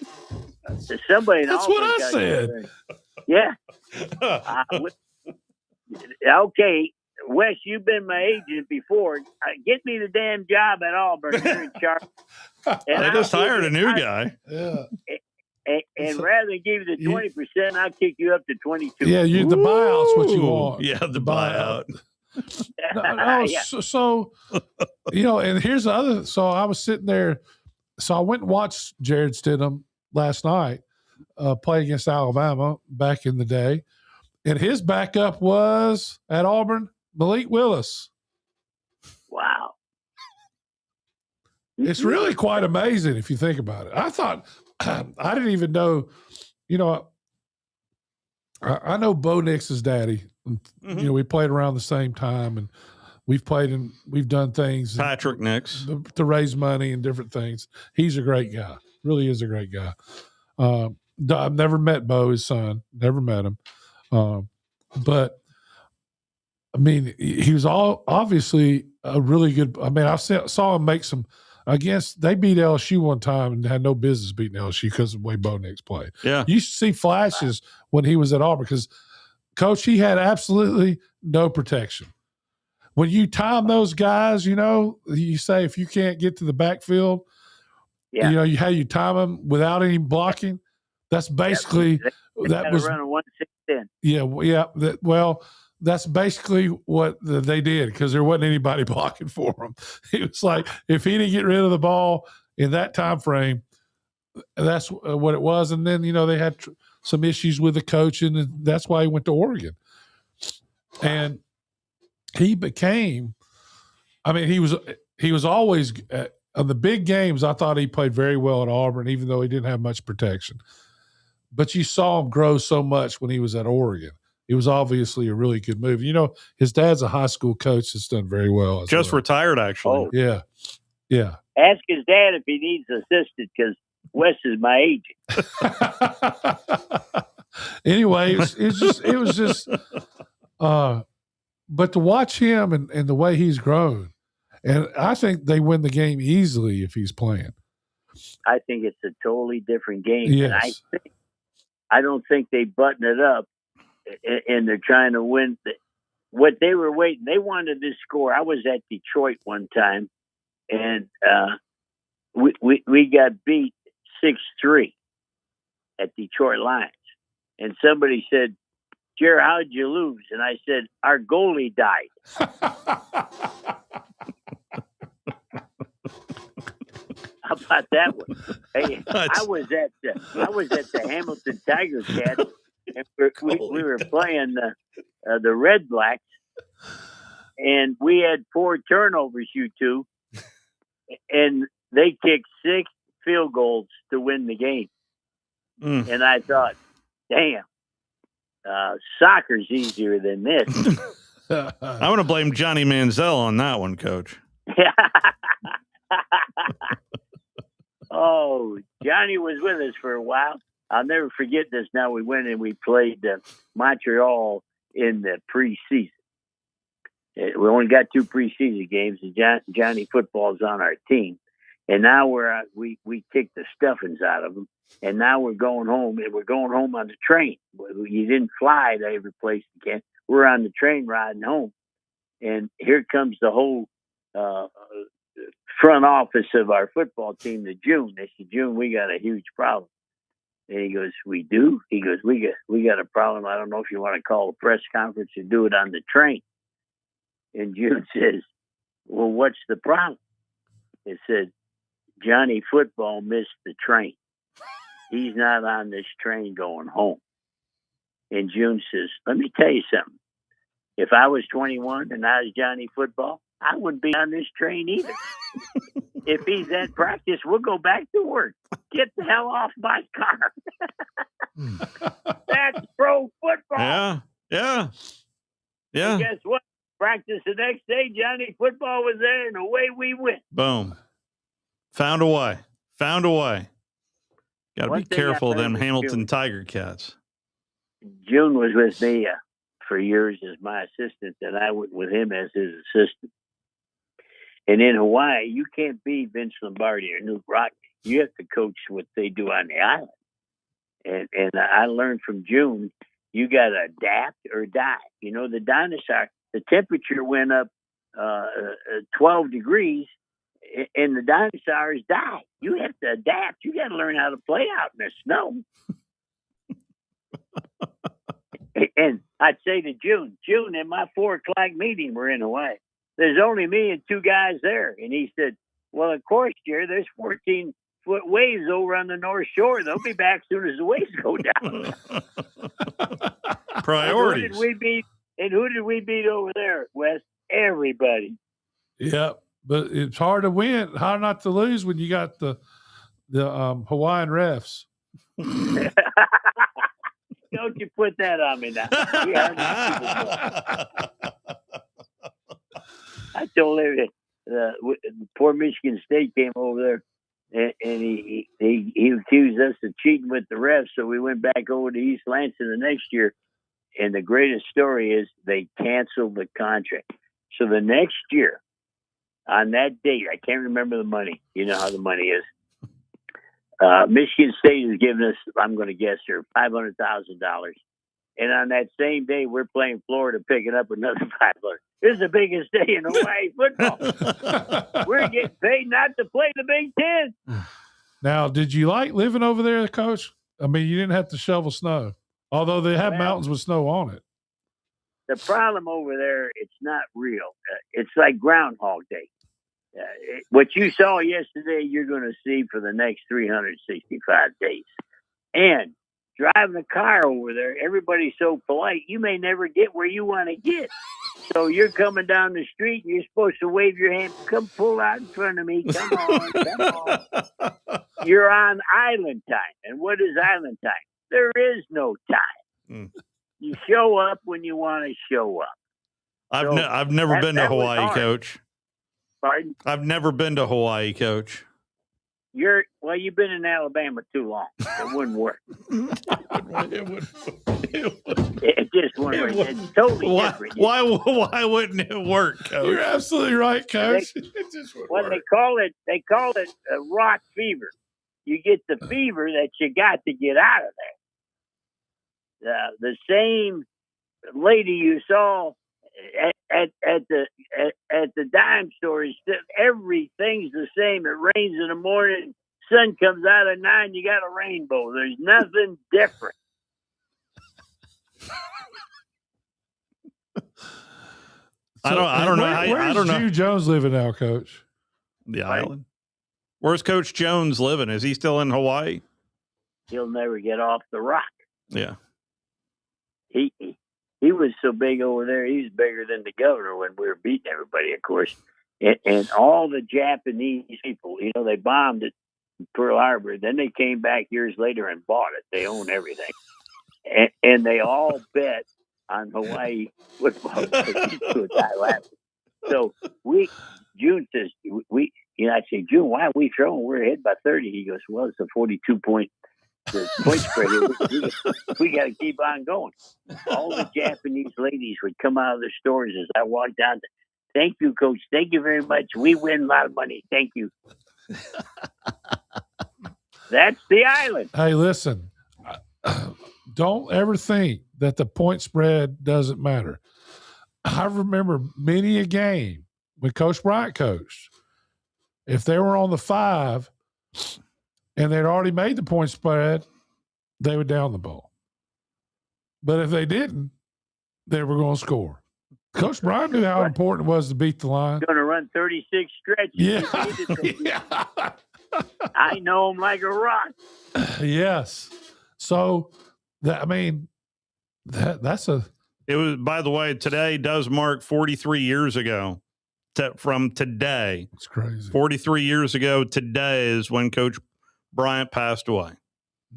somebody in That's Auburn, what I said. Yeah. Okay, Wes, you've been my agent before. Get me the damn job at Auburn. You're in charge. They just hired a new guy. Yeah. And rather than give you the 20%, I'll kick you up to 22. Yeah, the buyout's what you want. Yeah, the buyout. Yeah. So, and here's the other. So I was sitting there. So I went and watched Jared Stidham last night. play against Alabama back in the day. And his backup was at Auburn, Malik Willis. Wow. It's really quite amazing if you think about it. I thought, I didn't even know, I know Bo Nix's daddy. We played around the same time, and we've done things. Patrick Nix. To raise money and different things. He's a great guy. Really is a great guy. I've never met Bo, his son. Never met him. But I mean, he was obviously a really good. I mean, I saw him make some. They beat LSU one time and had no business beating LSU because of the way Bo Nix played. Yeah, you used to see flashes when he was at Auburn because, Coach, he had absolutely no protection. When you time those guys, you say if you can't get to the backfield, how you time them without any blocking. That's basically that was run a 1-6-10. Yeah. That's basically what they did because there wasn't anybody blocking for him. It was like if he didn't get rid of the ball in that time frame, that's what it was. And then they had some issues with the coach, and that's why he went to Oregon. And he became. I mean, he was always on the big games. I thought he played very well at Auburn, even though he didn't have much protection. But you saw him grow so much when he was at Oregon. It was obviously a really good move. His dad's a high school coach that's done very well. Just retired, actually. Oh. Yeah. Yeah. Ask his dad if he needs assistant because Wes is my agent. Anyway, it was just but to watch him and the way he's grown, and I think they win the game easily if he's playing. I think it's a totally different game. Yes. And I don't think they button it up and they're trying to win. What they were waiting, they wanted to score. I was at Detroit one time, and we got beat 6-3 at Detroit Lions. And somebody said, Jerry, how'd you lose? And I said, our goalie died. How about that one? Hey, I was at the Hamilton Tiger Cats, and we were playing the Red Blacks, and we had 4 turnovers, you two, and they kicked 6 field goals to win the game. And I thought, damn, soccer's easier than this. I want to blame Johnny Manziel on that one, Coach. Oh, Johnny was with us for a while. I'll never forget this. Now we went and we played Montreal in the preseason. We only got 2 preseason games, and Johnny football's on our team. And now we kicked the stuffings out of them. And now we're going home, and we're going home on the train. You didn't fly to every place you can. We're on the train riding home. And here comes the whole front office of our football team to June. They said, June, we got a huge problem. And he goes, we do? He goes, we got a problem. I don't know if you want to call a press conference or do it on the train. And June says, well, what's the problem? It said, Johnny Football missed the train. He's not on this train going home. And June says, let me tell you something. If I was 21 and I was Johnny Football, I wouldn't be on this train either. If he's at practice, we'll go back to work. Get the hell off my car. That's pro football. Yeah. And guess what? Practice the next day, Johnny Football was there, and away we went. Boom. Found a way. Got to be careful of them Hamilton Tiger Cats. June was with me for years as my assistant, and I went with him as his assistant. And in Hawaii, you can't be Vince Lombardi or Newt Rockne. You have to coach what they do on the island. And I learned from June, you got to adapt or die. The dinosaur, the temperature went up 12 degrees, and the dinosaurs died. You have to adapt. You got to learn how to play out in the snow. And I'd say to June, in my 4 o'clock meeting, we're in Hawaii. There's only me and 2 guys there. And he said, well, of course, Jerry, there's 14 8-foot waves over on the North Shore. They'll be back as soon as the waves go down. Priorities. And who did we beat over there, Wes? Everybody. Yeah, but it's hard to win, hard not to lose when you got the Hawaiian refs. Don't you put that on me now. I told him poor Michigan State came over there, and he accused us of cheating with the refs, so we went back over to East Lansing the next year. And the greatest story is they canceled the contract. So the next year, on that date, I can't remember the money. You know how the money is. Michigan State has given us, I'm going to guess here, $500,000. And on that same day, we're playing Florida, picking up another $500,000. This is the biggest day in Hawaii football. We're getting paid not to play the Big Ten. Now, did you like living over there, Coach? I mean, you didn't have to shovel snow, although they have mountains with snow on it. The problem over there, it's not real. It's like Groundhog Day. What you saw yesterday, you're going to see for the next 365 days. And driving a car over there, everybody's so polite, you may never get where you want to get. So you're coming down the street, and you're supposed to wave your hand. Come pull out in front of me. Come on, come on. You're on island time. And what is island time? There is no time. You show up when you want to show up. I've never been to Hawaii, Coach. Pardon? I've never been to Hawaii, Coach. You've been in Alabama too long. It wouldn't work. It just wouldn't work. It's totally different. Why wouldn't it work, Coach? You're absolutely right, Coach. They call it a rock fever. You get the fever that you got to get out of there. The same lady you saw at the dime store is still, everything's the same. It rains in the morning, sun comes out at 9, you got a rainbow. There's nothing different. I don't know. Where's Hugh Jones living now, Coach? The island. Where's Coach Jones living? Is he still in Hawaii? He'll never get off the rock. Yeah. He was so big over there. He's bigger than the governor when we were beating everybody, of course. And all the Japanese people, they bombed at Pearl Harbor. Then they came back years later and bought it. They own everything. And they all bet on Hawaii football. So June says, I say, June, why are we throwing? We're ahead by 30. He goes, well, it's a 42-point point spread here. We got to keep on going. All the Japanese ladies would come out of the stores as I walked down. Thank you, Coach. Thank you very much. We win a lot of money. Thank you. That's the island. Hey, listen, don't ever think that the point spread doesn't matter. I remember many a game when Coach Bryant coached. If they were on the 5 and they'd already made the point spread, they would down the ball. But if they didn't, they were going to score. Coach Bryant knew how important it was to beat the line. Going to run 36 stretches. Yeah. I know him like a rock. Yes. So, that's a. It was, by the way, today does mark 43 years ago from today. It's crazy. 43 years ago today is when Coach Bryant passed away.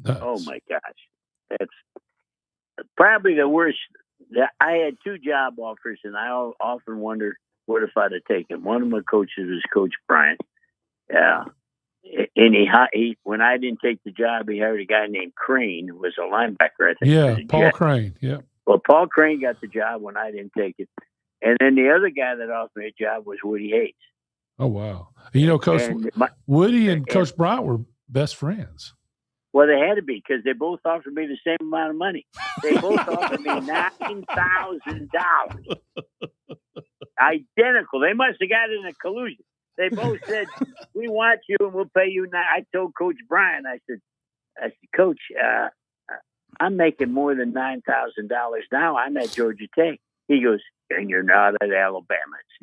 Oh, my gosh. That's probably the worst. I had 2 job offers, and I often wonder what if I'd have taken. One of my coaches was Coach Bryant. Yeah. And he when I didn't take the job, he hired a guy named Crane, who was a linebacker, I think. Yeah, Paul Crane. Yeah. Well, Paul Crane got the job when I didn't take it. And then the other guy that offered me a job was Woody Hayes. Oh, wow. Coach Woody and Coach Bryant were best friends. Well, they had to be because they both offered me the same amount of money. They both offered me $9,000. Identical. They must have got in a collusion. They both said, we want you and we'll pay you. I told Coach Brian, I said, Coach, I'm making more than $9,000 now. I'm at Georgia Tech. He goes, and you're not at Alabama. It's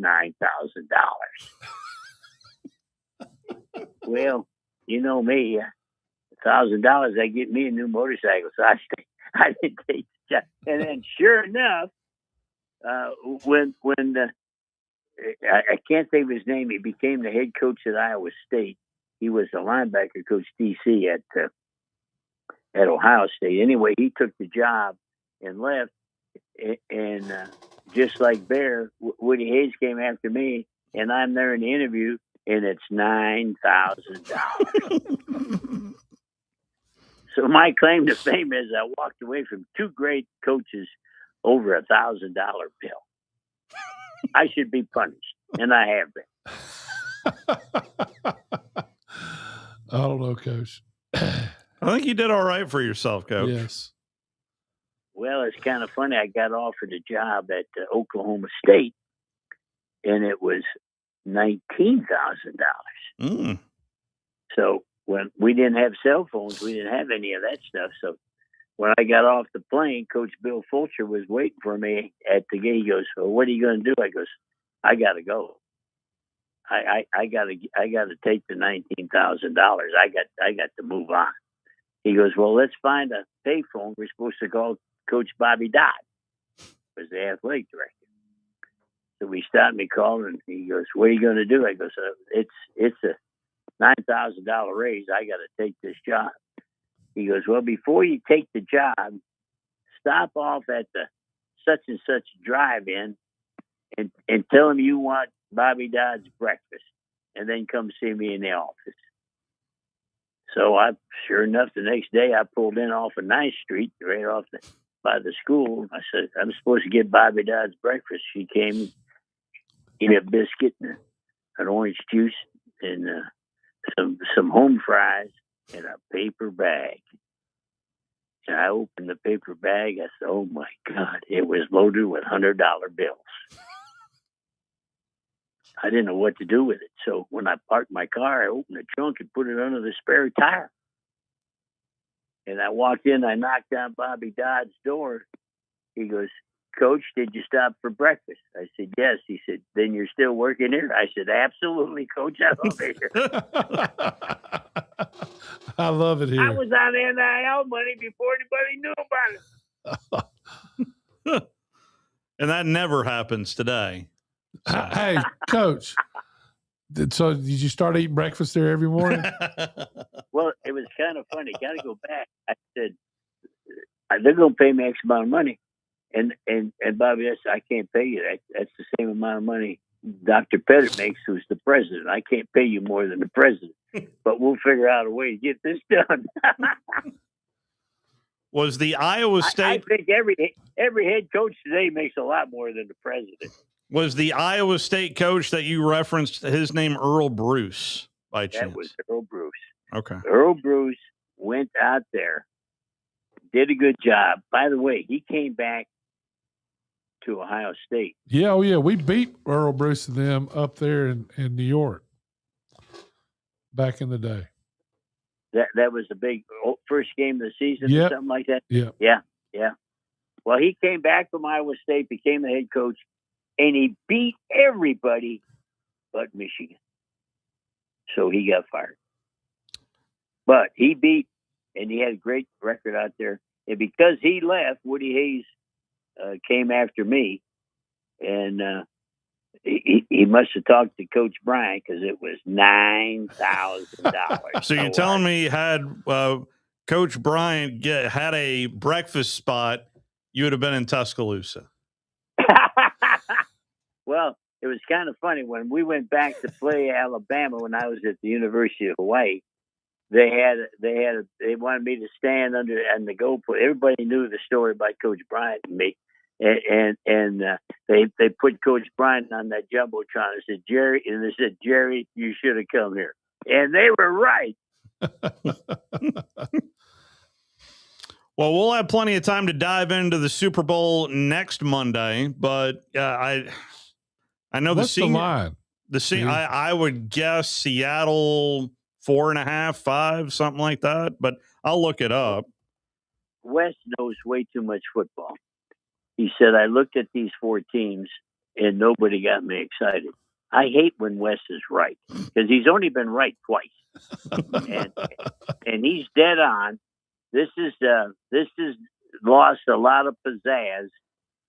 $9,000. Well, you know me, $1,000, they get me a new motorcycle. So I didn't take the job. And then sure enough, when I can't think of his name, he became the head coach at Iowa State. He was the linebacker coach, DC, at Ohio State. Anyway, he took the job and left. And just like Bear, Woody Hayes came after me, and I'm there in the interview, and it's $9,000. So my claim to fame is I walked away from two great coaches over $1,000 bill. I should be punished, and I have been. I don't know, Coach. I think you did all right for yourself, Coach. Yes. Well, it's kind of funny. I got offered a job at Oklahoma State, and it was $19,000. So when we didn't have cell phones, we didn't have any of that stuff. So when I got off the plane, Coach Bill Fulcher was waiting for me at the gate. He goes, "Well, what are you going to do?" I goes, "I got to go. I got to take the $19,000. I got to move on." He goes, "Well, let's find a payphone. We're supposed to call Coach Bobby Dodd, was the athletic director." So we stopped me calling, and he goes, "What are you going to do?" I goes, "It's a $9,000 raise. I got to take this job." He goes, "Well, before you take the job, stop off at the such and such drive-in and tell him you want Bobby Dodd's breakfast, and then come see me in the office." So sure enough, the next day I pulled in off of 9th Street, right off by the school. I said, "I'm supposed to get Bobby Dodd's breakfast." She came, gave me a biscuit and an orange juice and some home fries in a paper bag. And I opened the paper bag. I said, "Oh my God!" It was loaded with $100 bills. I didn't know what to do with it. So when I parked my car, I opened the trunk and put it under the spare tire. And I walked in, I knocked on Bobby Dodd's door. He goes, "Coach, did you stop for breakfast?" I said, "Yes." He said, "Then you're still working here?" I said, "Absolutely, Coach. I love it here." I love it here. I was on NIL money before anybody knew about it. And that never happens today. So. Hey, Coach. So did you start eating breakfast there every morning? Well, it was kind of funny. Got to go back. I said, "They're going to pay me X amount of money." And Bobby, I can't pay you that. That's the same amount of money Dr. Pettit makes, who's the president. I can't pay you more than the president, but we'll figure out a way to get this done. Was the Iowa State? I think every head coach today makes a lot more than the president. Was the Iowa State coach that you referenced, his name Earl Bruce, by chance? That was Earl Bruce. Okay. Earl Bruce went out there, did a good job. By the way, he came back to Ohio State. Yeah, oh yeah. We beat Earl Bruce and them up there in New York back in the day. That was the big first game of the season or something like that? Yeah. Yeah. Well, he came back from Iowa State, became the head coach, and he beat everybody but Michigan. So he got fired. But he beat, and he had a great record out there. And because he left, Woody Hayes came after me, and he must have talked to Coach Bryant because it was $9,000. So you're telling me had Coach Bryant had a breakfast spot, you would have been in Tuscaloosa. Well, it was kind of funny when we went back to play Alabama when I was at the University of Hawaii. They wanted me to stand under and the goalpost. Everybody knew the story about Coach Bryant and me, and they put Coach Bryant on that jumbotron. They said, "Jerry," and they said, "Jerry, you should have come here," and they were right. Well, we'll have plenty of time to dive into the Super Bowl next Monday, but I know What's the line? I would guess Seattle 4.5, 5, something like that, but I'll look it up. Wes knows way too much football. He said, "I looked at these four teams and nobody got me excited." I hate when Wes is right because he's only been right twice. and he's dead on. This is lost a lot of pizzazz,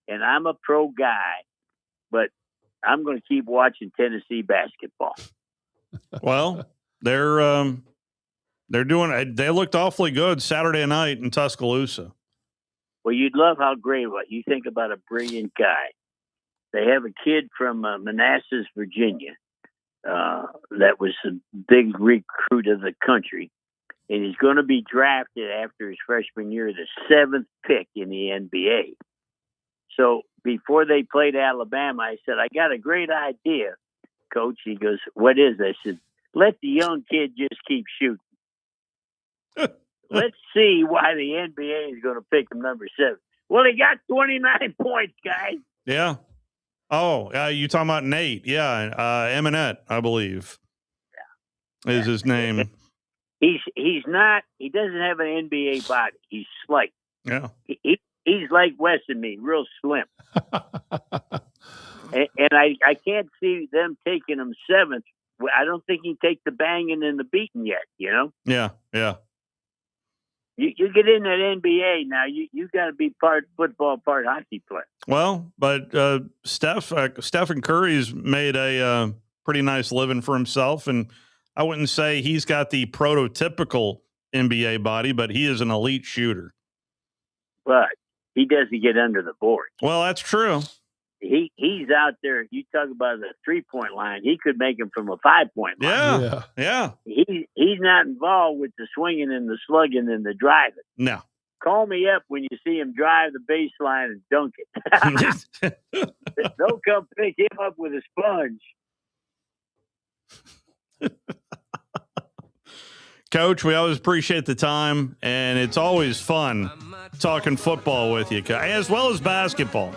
and I'm a pro guy, but I'm going to keep watching Tennessee basketball. Well, they're doing. They looked awfully good Saturday night in Tuscaloosa. Well, you'd love how great what you think about a brilliant guy. They have a kid from Manassas, Virginia, that was a big recruit of the country, and he's going to be drafted after his freshman year, the 7th pick in the NBA. So before they played Alabama, I said, I got a great idea, Coach. He goes, what is it? I said, let the young kid just keep shooting. Let's see why the NBA is going to pick him number 7. Well, he got 29 points, guys. Yeah. Oh, you talking about Nate? Yeah, Eminette, I believe, is his name. He's not. He doesn't have an NBA body. He's slight. Yeah. He's like Wes and me, real slim. and I can't see them taking him 7th. I don't think he'd take the banging and the beating yet. You know. Yeah. Yeah. You get in that NBA now. You got to be part football, part hockey player. Well, but Stephen Curry's made a pretty nice living for himself, and I wouldn't say he's got the prototypical NBA body, but he is an elite shooter. But he doesn't get under the board. Well, that's true. He's out there. You talk about the 3-point line. He could make him from a 5-point line. Yeah. He's not involved with the swinging and the slugging and the driving. No. Call me up when you see him drive the baseline and dunk it. Don't come pick him up with a sponge. Coach, we always appreciate the time, and it's always fun talking football with you, as well as basketball.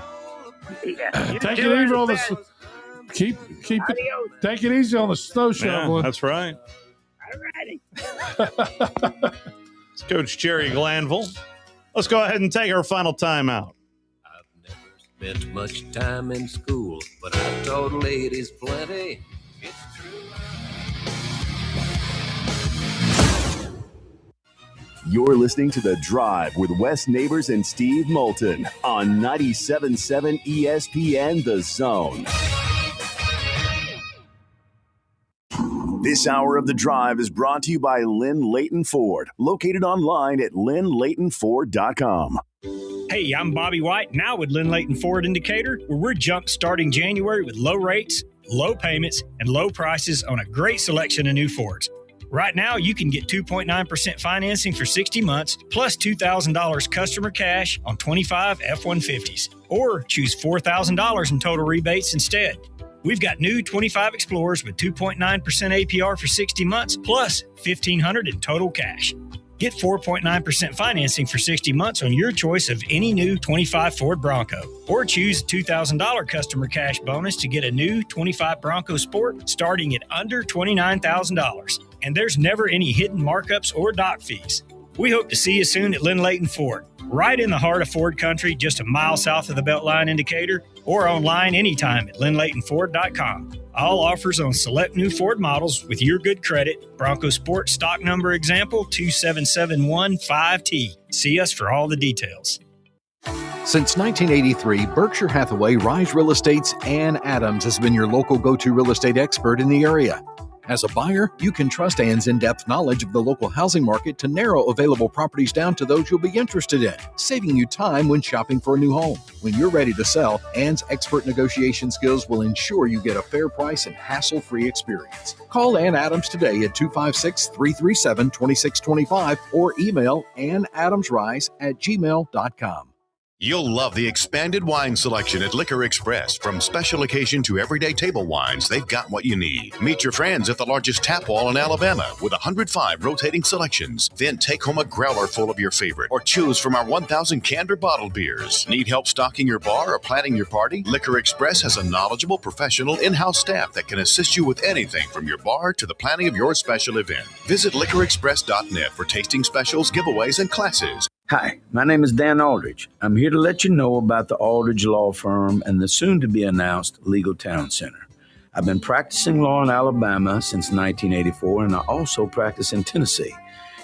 Yeah, take it easy on the keep it. Take it easy on the snow shoveling. Yeah, that's right. All righty. It's Coach Jerry Glanville. Let's go ahead and take our final timeout. I've never spent much time in school, but I've told ladies plenty. It's true. You're listening to The Drive with Wes Neighbors and Steve Moulton on 97.7 ESPN The Zone. This hour of The Drive is brought to you by Lynn Leighton Ford, located online at lynnleightonford.com. Hey, I'm Bobby White, now with Lynn Leighton Ford Indicator, where we're jump starting January with low rates, low payments, and low prices on a great selection of new Fords. Right now, you can get 2.9% financing for 60 months, plus $2,000 customer cash on 25 F-150s, or choose $4,000 in total rebates instead. We've got new 25 Explorers with 2.9% APR for 60 months, plus $1,500 in total cash. Get 4.9% financing for 60 months on your choice of any new 25 Ford Bronco. Or choose a $2,000 customer cash bonus to get a new 25 Bronco Sport starting at under $29,000. And there's never any hidden markups or dock fees. We hope to see you soon at Lynn Leighton Ford, right in the heart of Ford country, just a mile south of the Beltline indicator, or online anytime at lynnleightonford.com. All offers on select new Ford models with your good credit. Bronco Sport stock number example 27715T. See us for all the details. Since 1983, Berkshire Hathaway Rise Real Estate's Ann Adams has been your local go-to real estate expert in the area. As a buyer, you can trust Ann's in-depth knowledge of the local housing market to narrow available properties down to those you'll be interested in, saving you time when shopping for a new home. When you're ready to sell, Ann's expert negotiation skills will ensure you get a fair price and hassle-free experience. Call Ann Adams today at 256-337-2625 or email annadamsrise@gmail.com. You'll love the expanded wine selection at Liquor Express. From special occasion to everyday table wines, they've got what you need. Meet your friends at the largest tap wall in Alabama with 105 rotating selections. Then take home a growler full of your favorite or choose from our 1,000 canned or bottled beers. Need help stocking your bar or planning your party? Liquor Express has a knowledgeable, professional in-house staff that can assist you with anything from your bar to the planning of your special event. Visit liquorexpress.net for tasting specials, giveaways, and classes. Hi, my name is Dan Aldridge. I'm here to let you know about the Aldridge Law Firm and the soon-to-be-announced Legal Town Center. I've been practicing law in Alabama since 1984, and I also practice in Tennessee.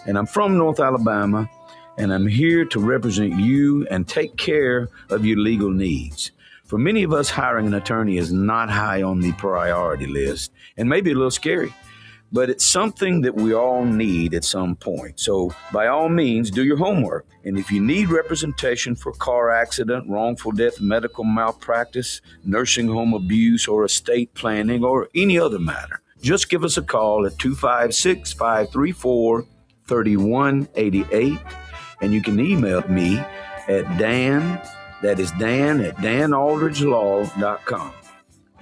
And I'm from North Alabama, and I'm here to represent you and take care of your legal needs. For many of us, hiring an attorney is not high on the priority list, and maybe a little scary. But it's something that we all need at some point. So by all means, do your homework. And if you need representation for car accident, wrongful death, medical malpractice, nursing home abuse, or estate planning, or any other matter, just give us a call at 256-534-3188. And you can email me at Dan, that is Dan at danaldridgelaw.com.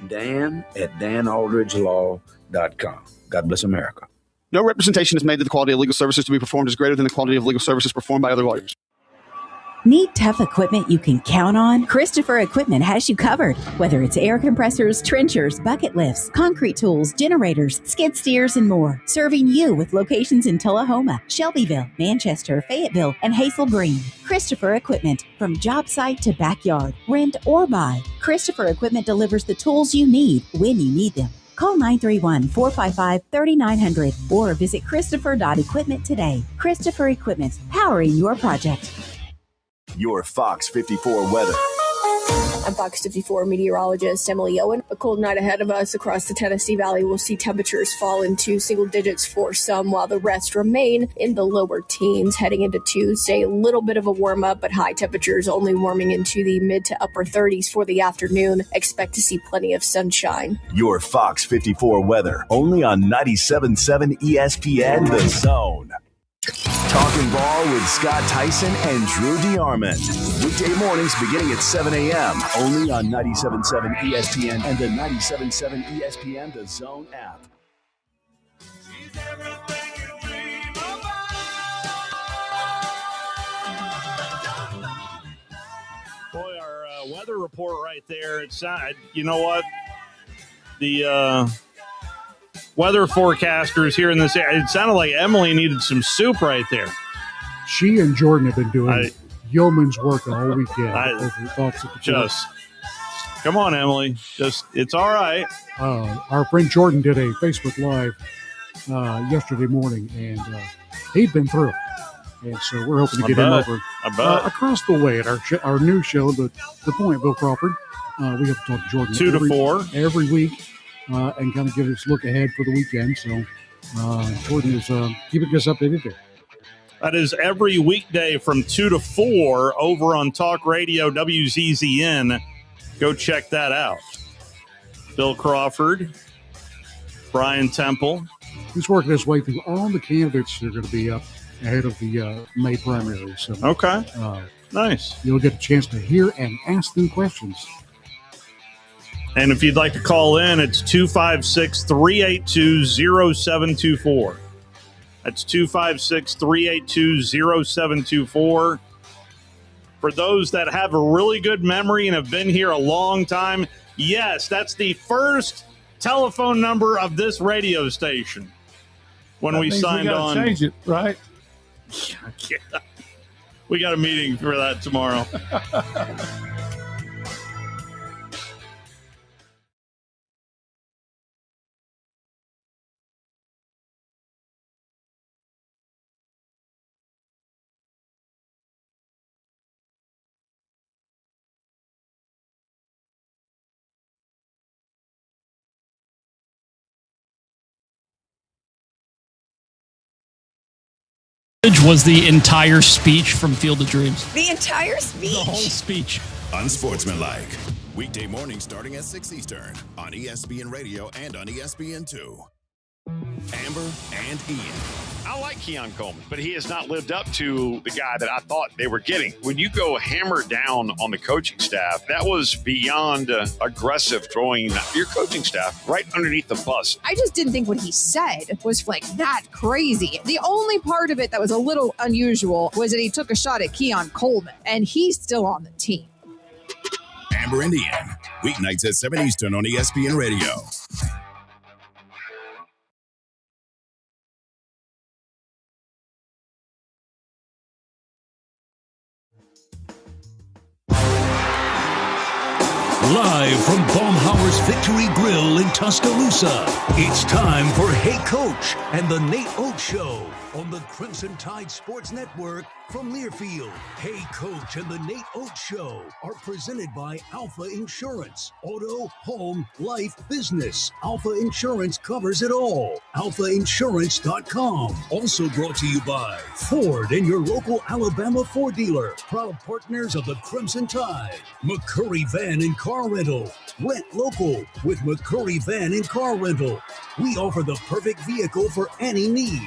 Dan at danaldridgelaw.com. God bless America. No representation is made that the quality of legal services to be performed is greater than the quality of legal services performed by other lawyers. Need tough equipment you can count on? Christopher Equipment has you covered. Whether it's air compressors, trenchers, bucket lifts, concrete tools, generators, skid steers, and more. Serving you with locations in Tullahoma, Shelbyville, Manchester, Fayetteville, and Hazel Green. Christopher Equipment. From job site to backyard, rent or buy, Christopher Equipment delivers the tools you need when you need them. Call 931-455-3900 or visit Christopher.equipment today. Christopher Equipment, powering your project. Your Fox 54 weather. I'm Fox 54 meteorologist Emily Owen. A cold night ahead of us across the Tennessee Valley. We'll see temperatures fall into single digits for some, while the rest remain in the lower teens. Heading into Tuesday, a little bit of a warm up, but high temperatures only warming into the mid to upper 30s for the afternoon. Expect to see plenty of sunshine. Your Fox 54 weather, only on 97.7 ESPN The Zone. Talking ball with Scott Tyson and Drew DeArmond. Weekday mornings beginning at 7 a.m. only on 97.7 ESPN and the 97.7 ESPN The Zone app. Boy, our weather report right there, it's you know what? The weather forecasters here in this area, it sounded like Emily needed some soup right there. She and Jordan have been doing yeoman's work all weekend. Come on, Emily. It's all right. Our friend Jordan did a Facebook Live yesterday morning, and he'd been through it. And so we're hoping to get him over across the way at our new show, The Point, Bill Crawford. We have to talk to Jordan 2 to 4 every week. And kind of give us a look ahead for the weekend. So Jordan is keeping us updated there. That is every weekday from 2 to 4 over on Talk Radio WZZN. Go check that out. Bill Crawford, Brian Temple. He's working his way through all the candidates that are going to be up ahead of the May primary. So okay, nice. You'll get a chance to hear and ask them questions. And if you'd like to call in, it's 256-382-0724. That's 256-382-0724. For those that have a really good memory and have been here a long time, yes, that's the first telephone number of this radio station. When we signed on. Change it, right? Yeah. We got a meeting for that tomorrow. Was the entire speech from Field of Dreams. The entire speech? The whole speech. Unsportsmanlike. Weekday morning starting at 6 Eastern on ESPN Radio and on ESPN2. Amber and Ian. I like Keon Coleman, but he has not lived up to the guy that I thought they were getting. When you go hammer down on the coaching staff, that was beyond aggressive, throwing your coaching staff right underneath the bus. I just didn't think what he said was like that crazy. The only part of it that was a little unusual was that he took a shot at Keon Coleman, and he's still on the team. Amber and Ian, weeknights at 7 Eastern on ESPN Radio. Live from Baumhauer's Victory Grill in Tuscaloosa, it's time for Hey Coach and the Nate Oates Show on the Crimson Tide Sports Network from Learfield. Hey Coach and the Nate Oates Show are presented by Alpha Insurance. Auto, home, life, business. Alpha Insurance covers it all. AlphaInsurance.com. Also brought to you by Ford and your local Alabama Ford dealer. Proud partners of the Crimson Tide. McCurry Van and Car Rental. Rent local with McCurry Van and Car Rental. We offer the perfect vehicle for any need.